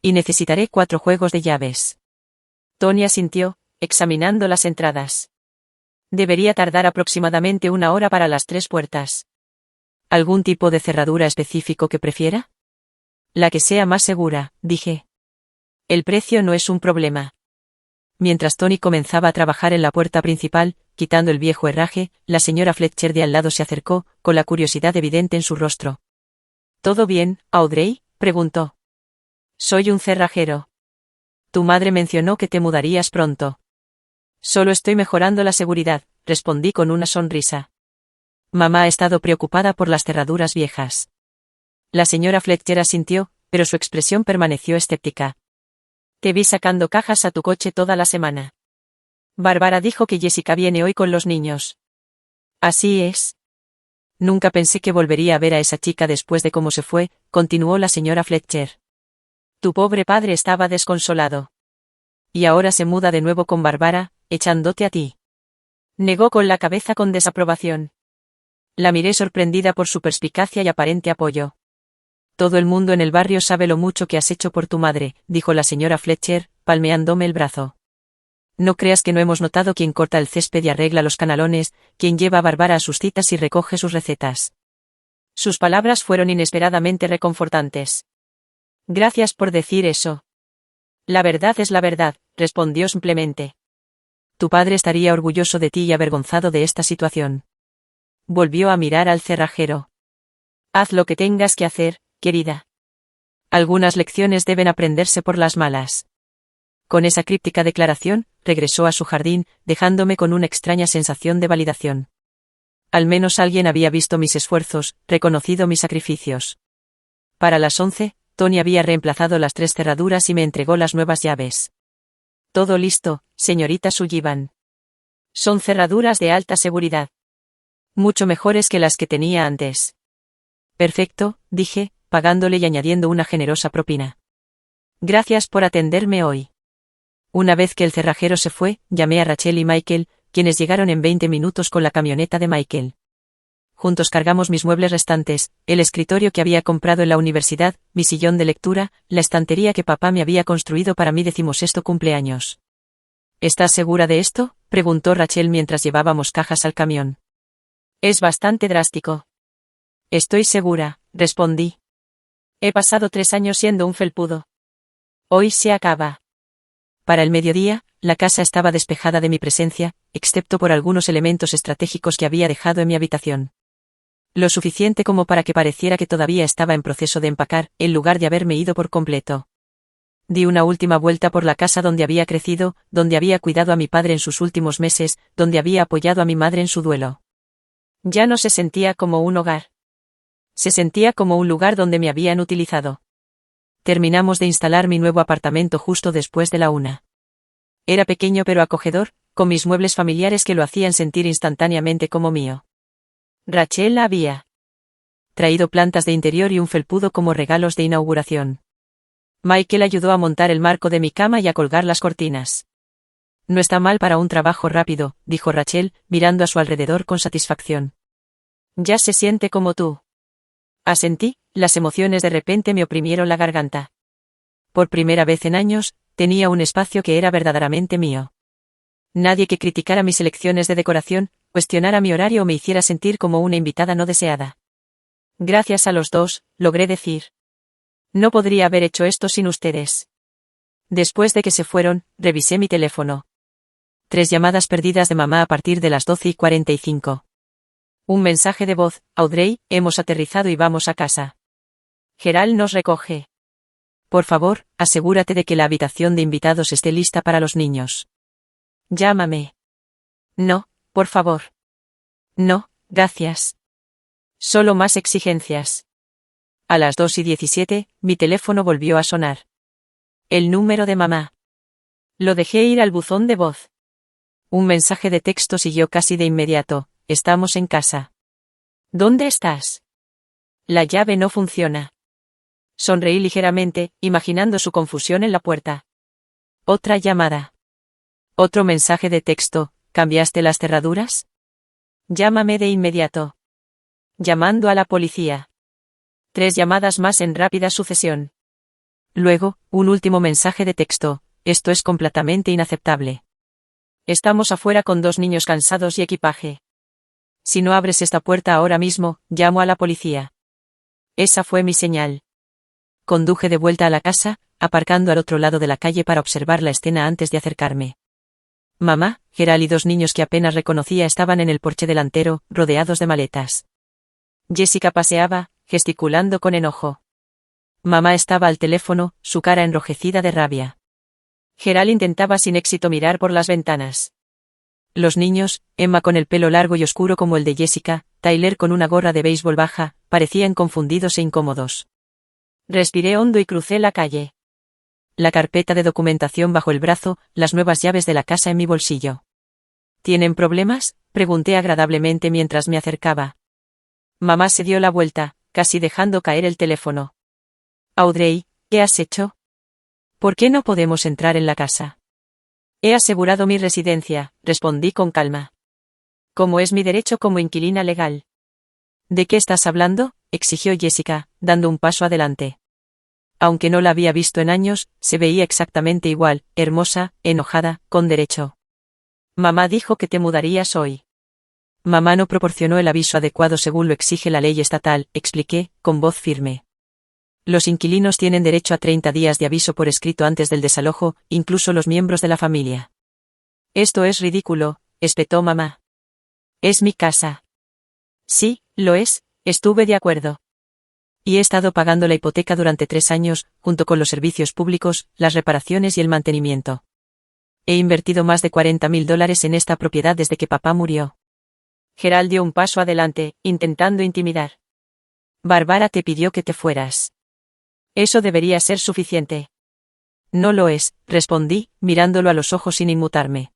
Y necesitaré 4 juegos de llaves. Tony asintió, examinando las entradas. Debería tardar aproximadamente 1 hora para las 3 puertas. ¿Algún tipo de cerradura específico que prefiera? La que sea más segura, dije. El precio no es un problema. Mientras Tony comenzaba a trabajar en la puerta principal, quitando el viejo herraje, la señora Fletcher de al lado se acercó, con la curiosidad evidente en su rostro. ¿Todo bien, Audrey?, preguntó. Soy un cerrajero. Tu madre mencionó que te mudarías pronto. Solo estoy mejorando la seguridad, respondí con una sonrisa. Mamá ha estado preocupada por las cerraduras viejas. La señora Fletcher asintió, pero su expresión permaneció escéptica. Te vi sacando cajas a tu coche toda la semana. Bárbara dijo que Jessica viene hoy con los niños. Así es. Nunca pensé que volvería a ver a esa chica después de cómo se fue, continuó la señora Fletcher. Tu pobre padre estaba desconsolado. Y ahora se muda de nuevo con Bárbara, echándote a ti. Negó con la cabeza con desaprobación. La miré sorprendida por su perspicacia y aparente apoyo. Todo el mundo en el barrio sabe lo mucho que has hecho por tu madre, dijo la señora Fletcher, palmeándome el brazo. No creas que no hemos notado quién corta el césped y arregla los canalones, quién lleva a Bárbara a sus citas y recoge sus recetas. Sus palabras fueron inesperadamente reconfortantes. Gracias por decir eso. La verdad es la verdad, respondió simplemente. Tu padre estaría orgulloso de ti y avergonzado de esta situación. Volvió a mirar al cerrajero. Haz lo que tengas que hacer, querida. Algunas lecciones deben aprenderse por las malas. Con esa críptica declaración, regresó a su jardín, dejándome con una extraña sensación de validación. Al menos alguien había visto mis esfuerzos, reconocido mis sacrificios. Para las 11, Tony había reemplazado las 3 cerraduras y me entregó las nuevas llaves. Todo listo, señorita Sullivan. Son cerraduras de alta seguridad. Mucho mejores que las que tenía antes. Perfecto, dije, pagándole y añadiendo una generosa propina. Gracias por atenderme hoy. Una vez que el cerrajero se fue, llamé a Rachel y Michael, quienes llegaron en 20 minutos con la camioneta de Michael. Juntos cargamos mis muebles restantes, el escritorio que había comprado en la universidad, mi sillón de lectura, la estantería que papá me había construido para mi 16º cumpleaños. ¿Estás segura de esto?, preguntó Rachel mientras llevábamos cajas al camión. Es bastante drástico. Estoy segura, respondí. He pasado 3 años siendo un felpudo. Hoy se acaba. Para el mediodía, la casa estaba despejada de mi presencia, excepto por algunos elementos estratégicos que había dejado en mi habitación. Lo suficiente como para que pareciera que todavía estaba en proceso de empacar, en lugar de haberme ido por completo. Di una última vuelta por la casa donde había crecido, donde había cuidado a mi padre en sus últimos meses, donde había apoyado a mi madre en su duelo. Ya no se sentía como un hogar. Se sentía como un lugar donde me habían utilizado. Terminamos de instalar mi nuevo apartamento justo después de la 1. Era pequeño pero acogedor, con mis muebles familiares que lo hacían sentir instantáneamente como mío. Rachel había traído plantas de interior y un felpudo como regalos de inauguración. Michael ayudó a montar el marco de mi cama y a colgar las cortinas. No está mal para un trabajo rápido, dijo Rachel, mirando a su alrededor con satisfacción. Ya se siente como tú. Asentí, las emociones de repente me oprimieron la garganta. Por primera vez en años, tenía un espacio que era verdaderamente mío. Nadie que criticara mis elecciones de decoración, cuestionara mi horario o me hiciera sentir como una invitada no deseada. Gracias a los dos, logré decir. No podría haber hecho esto sin ustedes. Después de que se fueron, revisé mi teléfono. 3 llamadas perdidas de mamá a partir de las 12:45. Un mensaje de voz: Audrey, hemos aterrizado y vamos a casa. Gerald nos recoge. Por favor, asegúrate de que la habitación de invitados esté lista para los niños. Llámame. No, por favor. No, gracias. Solo más exigencias. A las 2:17, mi teléfono volvió a sonar. El número de mamá. Lo dejé ir al buzón de voz. Un mensaje de texto siguió casi de inmediato: estamos en casa. ¿Dónde estás? La llave no funciona. Sonreí ligeramente, imaginando su confusión en la puerta. Otra llamada. Otro mensaje de texto: ¿cambiaste las cerraduras? Llámame de inmediato. Llamando a la policía. 3 llamadas más en rápida sucesión. Luego, un último mensaje de texto: esto es completamente inaceptable. Estamos afuera con 2 niños cansados y equipaje. Si no abres esta puerta ahora mismo, llamo a la policía. Esa fue mi señal. Conduje de vuelta a la casa, aparcando al otro lado de la calle para observar la escena antes de acercarme. Mamá, Gerald y 2 niños que apenas reconocía estaban en el porche delantero, rodeados de maletas. Jessica paseaba, gesticulando con enojo. Mamá estaba al teléfono, su cara enrojecida de rabia. Gerald intentaba sin éxito mirar por las ventanas. Los niños, Emma con el pelo largo y oscuro como el de Jessica, Tyler con una gorra de béisbol baja, parecían confundidos e incómodos. Respiré hondo y crucé la calle. La carpeta de documentación bajo el brazo, las nuevas llaves de la casa en mi bolsillo. ¿Tienen problemas?, pregunté agradablemente mientras me acercaba. Mamá se dio la vuelta, casi dejando caer el teléfono. Audrey, ¿qué has hecho? ¿Por qué no podemos entrar en la casa? He asegurado mi residencia, respondí con calma. Como es mi derecho como inquilina legal. ¿De qué estás hablando?, exigió Jessica, dando un paso adelante. Aunque no la había visto en años, se veía exactamente igual, hermosa, enojada, con derecho. Mamá dijo que te mudarías hoy. Mamá no proporcionó el aviso adecuado según lo exige la ley estatal, expliqué, con voz firme. Los inquilinos tienen derecho a 30 días de aviso por escrito antes del desalojo, incluso los miembros de la familia. Esto es ridículo, espetó mamá. Es mi casa. Sí, lo es, estuve de acuerdo. Y he estado pagando la hipoteca durante 3 años, junto con los servicios públicos, las reparaciones y el mantenimiento. He invertido más de $40.000 en esta propiedad desde que papá murió. Gerald dio un paso adelante, intentando intimidar. Bárbara te pidió que te fueras. Eso debería ser suficiente. No lo es, respondí, mirándolo a los ojos sin inmutarme.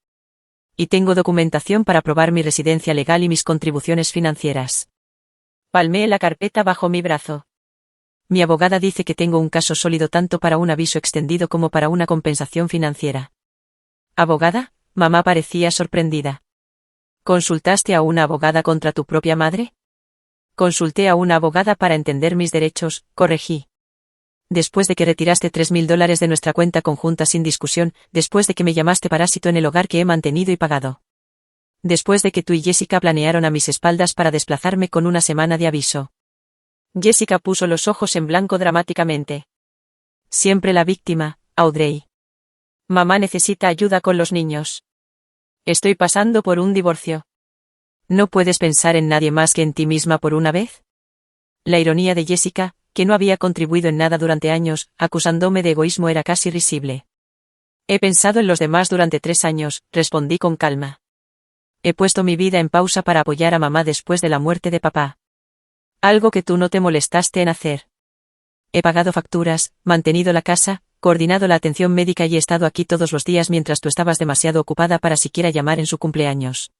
Y tengo documentación para probar mi residencia legal y mis contribuciones financieras. Palmeé la carpeta bajo mi brazo. Mi abogada dice que tengo un caso sólido tanto para un aviso extendido como para una compensación financiera. ¿Abogada? Mamá parecía sorprendida. ¿Consultaste a una abogada contra tu propia madre? Consulté a una abogada para entender mis derechos, corregí. Después de que retiraste $3.000 de nuestra cuenta conjunta sin discusión, después de que me llamaste parásito en el hogar que he mantenido y pagado. Después de que tú y Jessica planearon a mis espaldas para desplazarme con una semana de aviso. Jessica puso los ojos en blanco dramáticamente. Siempre la víctima, Audrey. Mamá necesita ayuda con los niños. Estoy pasando por un divorcio. ¿No puedes pensar en nadie más que en ti misma por una vez? La ironía de Jessica, que no había contribuido en nada durante años, acusándome de egoísmo era casi risible. He pensado en los demás durante 3 años, respondí con calma. He puesto mi vida en pausa para apoyar a mamá después de la muerte de papá. Algo que tú no te molestaste en hacer. He pagado facturas, mantenido la casa, coordinado la atención médica y he estado aquí todos los días mientras tú estabas demasiado ocupada para siquiera llamar en su cumpleaños.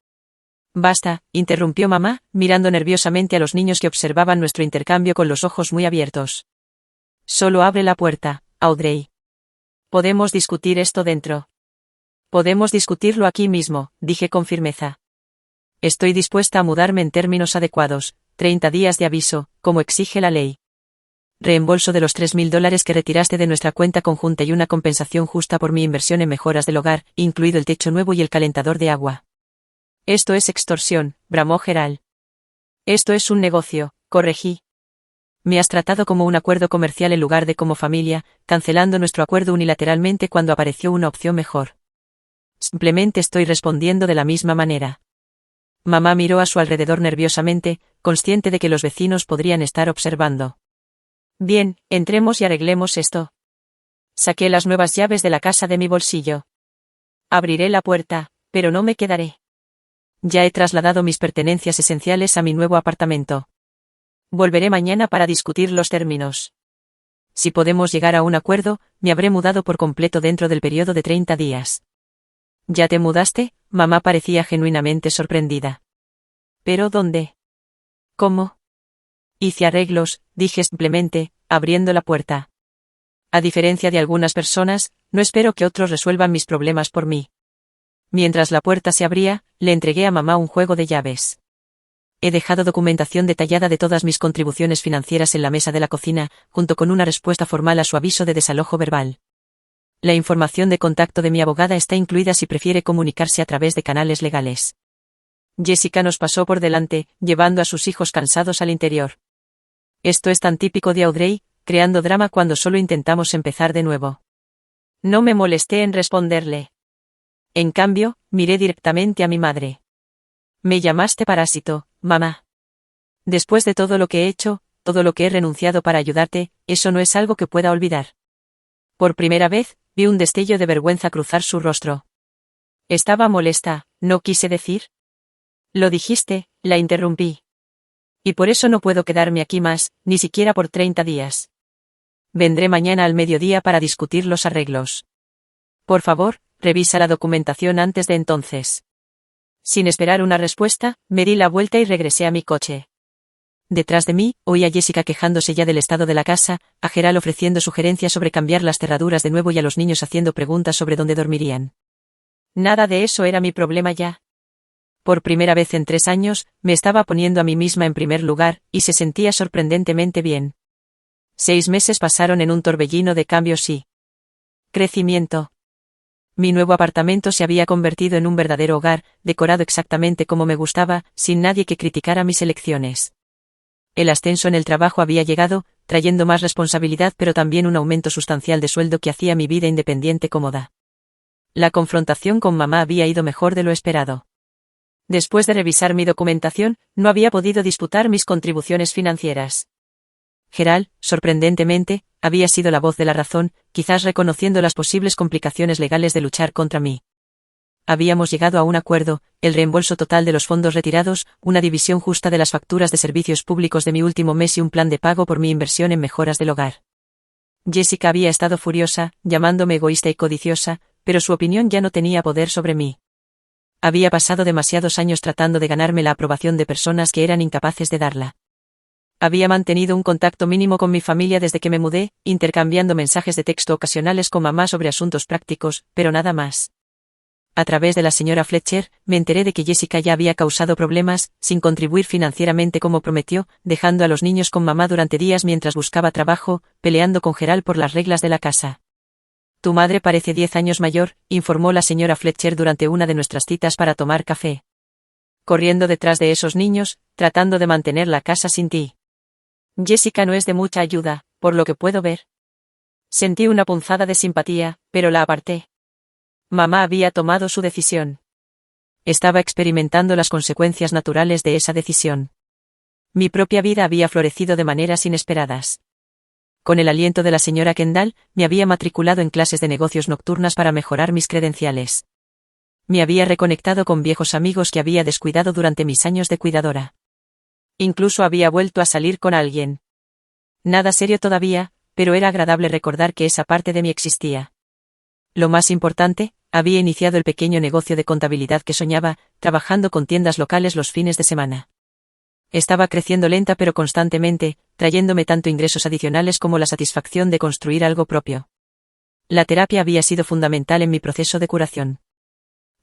Basta, interrumpió mamá, mirando nerviosamente a los niños que observaban nuestro intercambio con los ojos muy abiertos. Solo abre la puerta, Audrey. Podemos discutir esto dentro. Podemos discutirlo aquí mismo, dije con firmeza. Estoy dispuesta a mudarme en términos adecuados, 30 días de aviso, como exige la ley. Reembolso de los $3.000 que retiraste de nuestra cuenta conjunta y una compensación justa por mi inversión en mejoras del hogar, incluido el techo nuevo y el calentador de agua. Esto es extorsión, bramó Gerald. Esto es un negocio, corregí. Me has tratado como un acuerdo comercial en lugar de como familia, cancelando nuestro acuerdo unilateralmente cuando apareció una opción mejor. Simplemente estoy respondiendo de la misma manera. Mamá miró a su alrededor nerviosamente, consciente de que los vecinos podrían estar observando. Bien, entremos y arreglemos esto. Saqué las nuevas llaves de la casa de mi bolsillo. Abriré la puerta, pero no me quedaré. Ya he trasladado mis pertenencias esenciales a mi nuevo apartamento. Volveré mañana para discutir los términos. Si podemos llegar a un acuerdo, me habré mudado por completo dentro del periodo de 30 días. ¿Ya te mudaste? Mamá parecía genuinamente sorprendida. ¿Pero dónde? ¿Cómo? Hice arreglos, dije simplemente, abriendo la puerta. A diferencia de algunas personas, no espero que otros resuelvan mis problemas por mí. Mientras la puerta se abría, le entregué a mamá un juego de llaves. He dejado documentación detallada de todas mis contribuciones financieras en la mesa de la cocina, junto con una respuesta formal a su aviso de desalojo verbal. La información de contacto de mi abogada está incluida si prefiere comunicarse a través de canales legales. Jessica nos pasó por delante, llevando a sus hijos cansados al interior. Esto es tan típico de Audrey, creando drama cuando solo intentamos empezar de nuevo. No me molesté en responderle. En cambio, miré directamente a mi madre. Me llamaste parásito, mamá. Después de todo lo que he hecho, todo lo que he renunciado para ayudarte, eso no es algo que pueda olvidar. Por primera vez, vi un destello de vergüenza cruzar su rostro. Estaba molesta, ¿no quise decir? Lo dijiste, la interrumpí. Y por eso no puedo quedarme aquí más, ni siquiera por 30 días. Vendré mañana al mediodía para discutir los arreglos. Por favor, revisa la documentación antes de entonces. Sin esperar una respuesta, me di la vuelta y regresé a mi coche. Detrás de mí, oí a Jessica quejándose ya del estado de la casa, a Gerald ofreciendo sugerencias sobre cambiar las cerraduras de nuevo y a los niños haciendo preguntas sobre dónde dormirían. Nada de eso era mi problema ya. Por primera vez en 3 años, me estaba poniendo a mí misma en primer lugar, y se sentía sorprendentemente bien. 6 meses pasaron en un torbellino de cambios y crecimiento. Mi nuevo apartamento se había convertido en un verdadero hogar, decorado exactamente como me gustaba, sin nadie que criticara mis elecciones. El ascenso en el trabajo había llegado, trayendo más responsabilidad pero también un aumento sustancial de sueldo que hacía mi vida independiente cómoda. La confrontación con mamá había ido mejor de lo esperado. Después de revisar mi documentación, no había podido disputar mis contribuciones financieras. Gerald, sorprendentemente, había sido la voz de la razón, quizás reconociendo las posibles complicaciones legales de luchar contra mí. Habíamos llegado a un acuerdo, el reembolso total de los fondos retirados, una división justa de las facturas de servicios públicos de mi último mes y un plan de pago por mi inversión en mejoras del hogar. Jessica había estado furiosa, llamándome egoísta y codiciosa, pero su opinión ya no tenía poder sobre mí. Había pasado demasiados años tratando de ganarme la aprobación de personas que eran incapaces de darla. Había mantenido un contacto mínimo con mi familia desde que me mudé, intercambiando mensajes de texto ocasionales con mamá sobre asuntos prácticos, pero nada más. A través de la señora Fletcher, me enteré de que Jessica ya había causado problemas, sin contribuir financieramente como prometió, dejando a los niños con mamá durante días mientras buscaba trabajo, peleando con Gerald por las reglas de la casa. Tu madre parece 10 años mayor, informó la señora Fletcher durante una de nuestras citas para tomar café. Corriendo detrás de esos niños, tratando de mantener la casa sin ti. Jessica no es de mucha ayuda, por lo que puedo ver. Sentí una punzada de simpatía, pero la aparté. Mamá había tomado su decisión. Estaba experimentando las consecuencias naturales de esa decisión. Mi propia vida había florecido de maneras inesperadas. Con el aliento de la señora Kendall, me había matriculado en clases de negocios nocturnas para mejorar mis credenciales. Me había reconectado con viejos amigos que había descuidado durante mis años de cuidadora. Incluso había vuelto a salir con alguien. Nada serio todavía, pero era agradable recordar que esa parte de mí existía. Lo más importante, había iniciado el pequeño negocio de contabilidad que soñaba, trabajando con tiendas locales los fines de semana. Estaba creciendo lenta pero constantemente, trayéndome tanto ingresos adicionales como la satisfacción de construir algo propio. La terapia había sido fundamental en mi proceso de curación.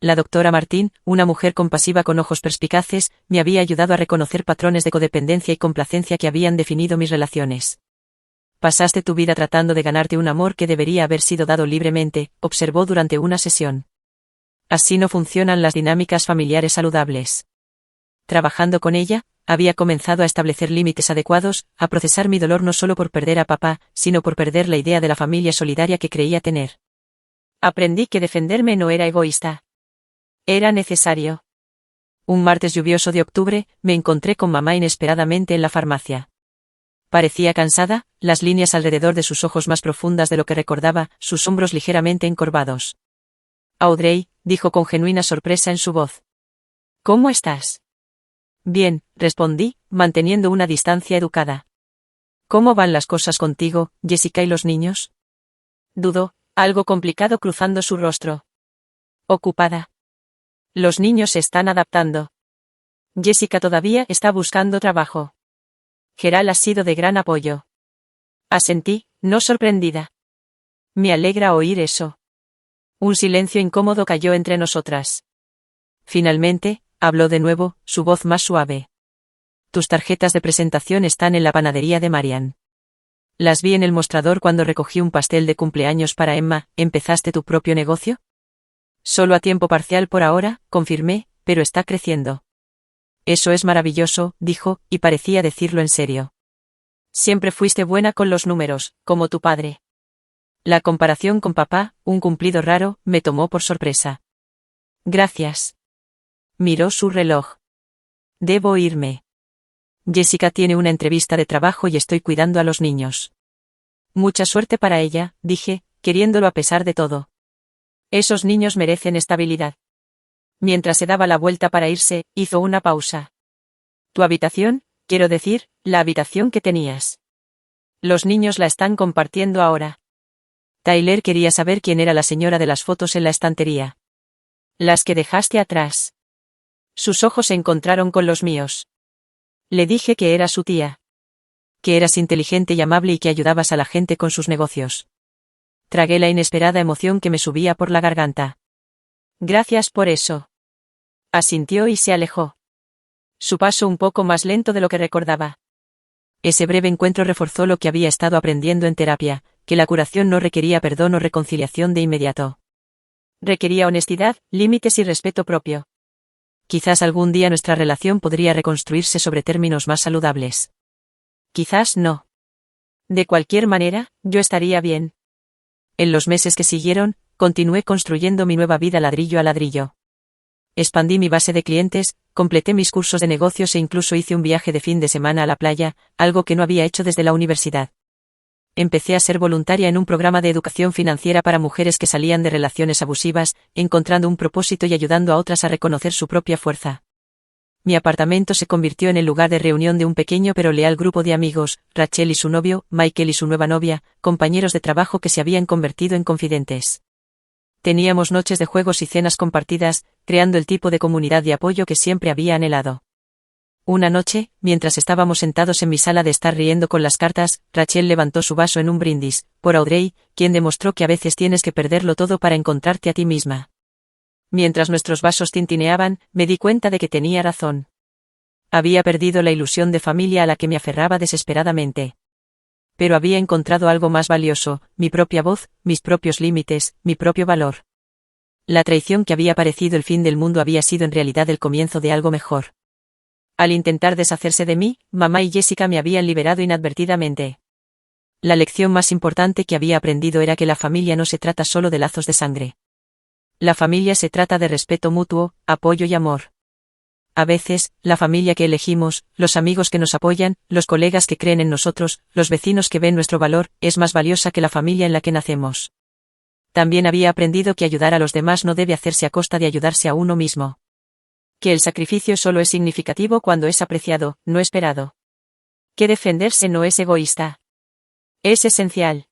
La doctora Martín, una mujer compasiva con ojos perspicaces, me había ayudado a reconocer patrones de codependencia y complacencia que habían definido mis relaciones. Pasaste tu vida tratando de ganarte un amor que debería haber sido dado libremente, observó durante una sesión. Así no funcionan las dinámicas familiares saludables. Trabajando con ella, había comenzado a establecer límites adecuados, a procesar mi dolor no solo por perder a papá, sino por perder la idea de la familia solidaria que creía tener. Aprendí que defenderme no era egoísta. Era necesario. Un martes lluvioso de octubre, me encontré con mamá inesperadamente en la farmacia. Parecía cansada, las líneas alrededor de sus ojos más profundas de lo que recordaba, sus hombros ligeramente encorvados. Audrey, dijo con genuina sorpresa en su voz. ¿Cómo estás? Bien, respondí, manteniendo una distancia educada. ¿Cómo van las cosas contigo, Jessica y los niños? Dudó, algo complicado cruzando su rostro. Ocupada. Los niños se están adaptando. Jessica todavía está buscando trabajo. Gerald ha sido de gran apoyo. Asentí, no sorprendida. Me alegra oír eso. Un silencio incómodo cayó entre nosotras. Finalmente, habló de nuevo, su voz más suave. Tus tarjetas de presentación están en la panadería de Marian. Las vi en el mostrador cuando recogí un pastel de cumpleaños para Emma. ¿Empezaste tu propio negocio? Solo a tiempo parcial por ahora, confirmé, pero está creciendo. Eso es maravilloso, dijo, y parecía decirlo en serio. Siempre fuiste buena con los números, como tu padre. La comparación con papá, un cumplido raro, me tomó por sorpresa. Gracias. Miró su reloj. Debo irme. Jessica tiene una entrevista de trabajo y estoy cuidando a los niños. Mucha suerte para ella, dije, queriéndolo a pesar de todo. Esos niños merecen estabilidad. Mientras se daba la vuelta para irse, hizo una pausa. Tu habitación, quiero decir, la habitación que tenías. Los niños la están compartiendo ahora. Tyler quería saber quién era la señora de las fotos en la estantería. Las que dejaste atrás. Sus ojos se encontraron con los míos. Le dije que era su tía. Que eras inteligente y amable y que ayudabas a la gente con sus negocios. Tragué la inesperada emoción que me subía por la garganta. Gracias por eso. Asintió y se alejó. Su paso un poco más lento de lo que recordaba. Ese breve encuentro reforzó lo que había estado aprendiendo en terapia, que la curación no requería perdón o reconciliación de inmediato. Requería honestidad, límites y respeto propio. Quizás algún día nuestra relación podría reconstruirse sobre términos más saludables. Quizás no. De cualquier manera, yo estaría bien. En los meses que siguieron, continué construyendo mi nueva vida ladrillo a ladrillo. Expandí mi base de clientes, completé mis cursos de negocios e incluso hice un viaje de fin de semana a la playa, algo que no había hecho desde la universidad. Empecé a ser voluntaria en un programa de educación financiera para mujeres que salían de relaciones abusivas, encontrando un propósito y ayudando a otras a reconocer su propia fuerza. Mi apartamento se convirtió en el lugar de reunión de un pequeño pero leal grupo de amigos, Rachel y su novio, Michael y su nueva novia, compañeros de trabajo que se habían convertido en confidentes. Teníamos noches de juegos y cenas compartidas, creando el tipo de comunidad de apoyo que siempre había anhelado. Una noche, mientras estábamos sentados en mi sala de estar riendo con las cartas, Rachel levantó su vaso en un brindis, por Audrey, quien demostró que a veces tienes que perderlo todo para encontrarte a ti misma. Mientras nuestros vasos tintineaban, me di cuenta de que tenía razón. Había perdido la ilusión de familia a la que me aferraba desesperadamente. Pero había encontrado algo más valioso, mi propia voz, mis propios límites, mi propio valor. La traición que había parecido el fin del mundo había sido en realidad el comienzo de algo mejor. Al intentar deshacerse de mí, mamá y Jessica me habían liberado inadvertidamente. La lección más importante que había aprendido era que la familia no se trata solo de lazos de sangre. La familia se trata de respeto mutuo, apoyo y amor. A veces, la familia que elegimos, los amigos que nos apoyan, los colegas que creen en nosotros, los vecinos que ven nuestro valor, es más valiosa que la familia en la que nacemos. También había aprendido que ayudar a los demás no debe hacerse a costa de ayudarse a uno mismo. Que el sacrificio solo es significativo cuando es apreciado, no esperado. Que defenderse no es egoísta. Es esencial.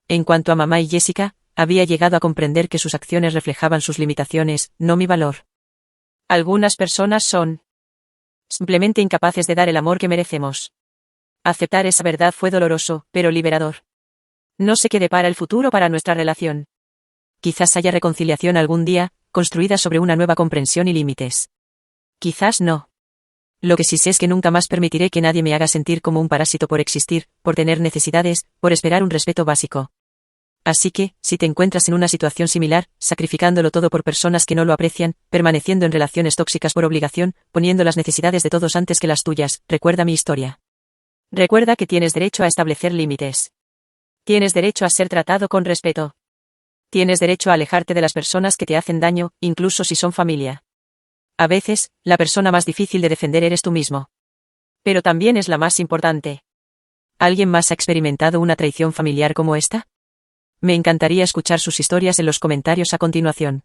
En cuanto a mamá y Jessica, había llegado a comprender que sus acciones reflejaban sus limitaciones, no mi valor. Algunas personas son simplemente incapaces de dar el amor que merecemos. Aceptar esa verdad fue doloroso, pero liberador. No sé qué depara el futuro para nuestra relación. Quizás haya reconciliación algún día, construida sobre una nueva comprensión y límites. Quizás no. Lo que sí sé es que nunca más permitiré que nadie me haga sentir como un parásito por existir, por tener necesidades, por esperar un respeto básico. Así que, si te encuentras en una situación similar, sacrificándolo todo por personas que no lo aprecian, permaneciendo en relaciones tóxicas por obligación, poniendo las necesidades de todos antes que las tuyas, recuerda mi historia. Recuerda que tienes derecho a establecer límites. Tienes derecho a ser tratado con respeto. Tienes derecho a alejarte de las personas que te hacen daño, incluso si son familia. A veces, la persona más difícil de defender eres tú mismo. Pero también es la más importante. ¿Alguien más ha experimentado una traición familiar como esta? Me encantaría escuchar sus historias en los comentarios a continuación.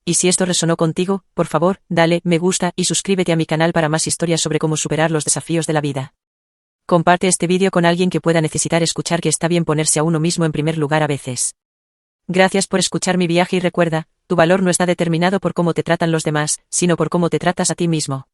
Y si esto resonó contigo, por favor, dale me gusta y suscríbete a mi canal para más historias sobre cómo superar los desafíos de la vida. Comparte este vídeo con alguien que pueda necesitar escuchar que está bien ponerse a uno mismo en primer lugar a veces. Gracias por escuchar mi viaje y recuerda, tu valor no está determinado por cómo te tratan los demás, sino por cómo te tratas a ti mismo.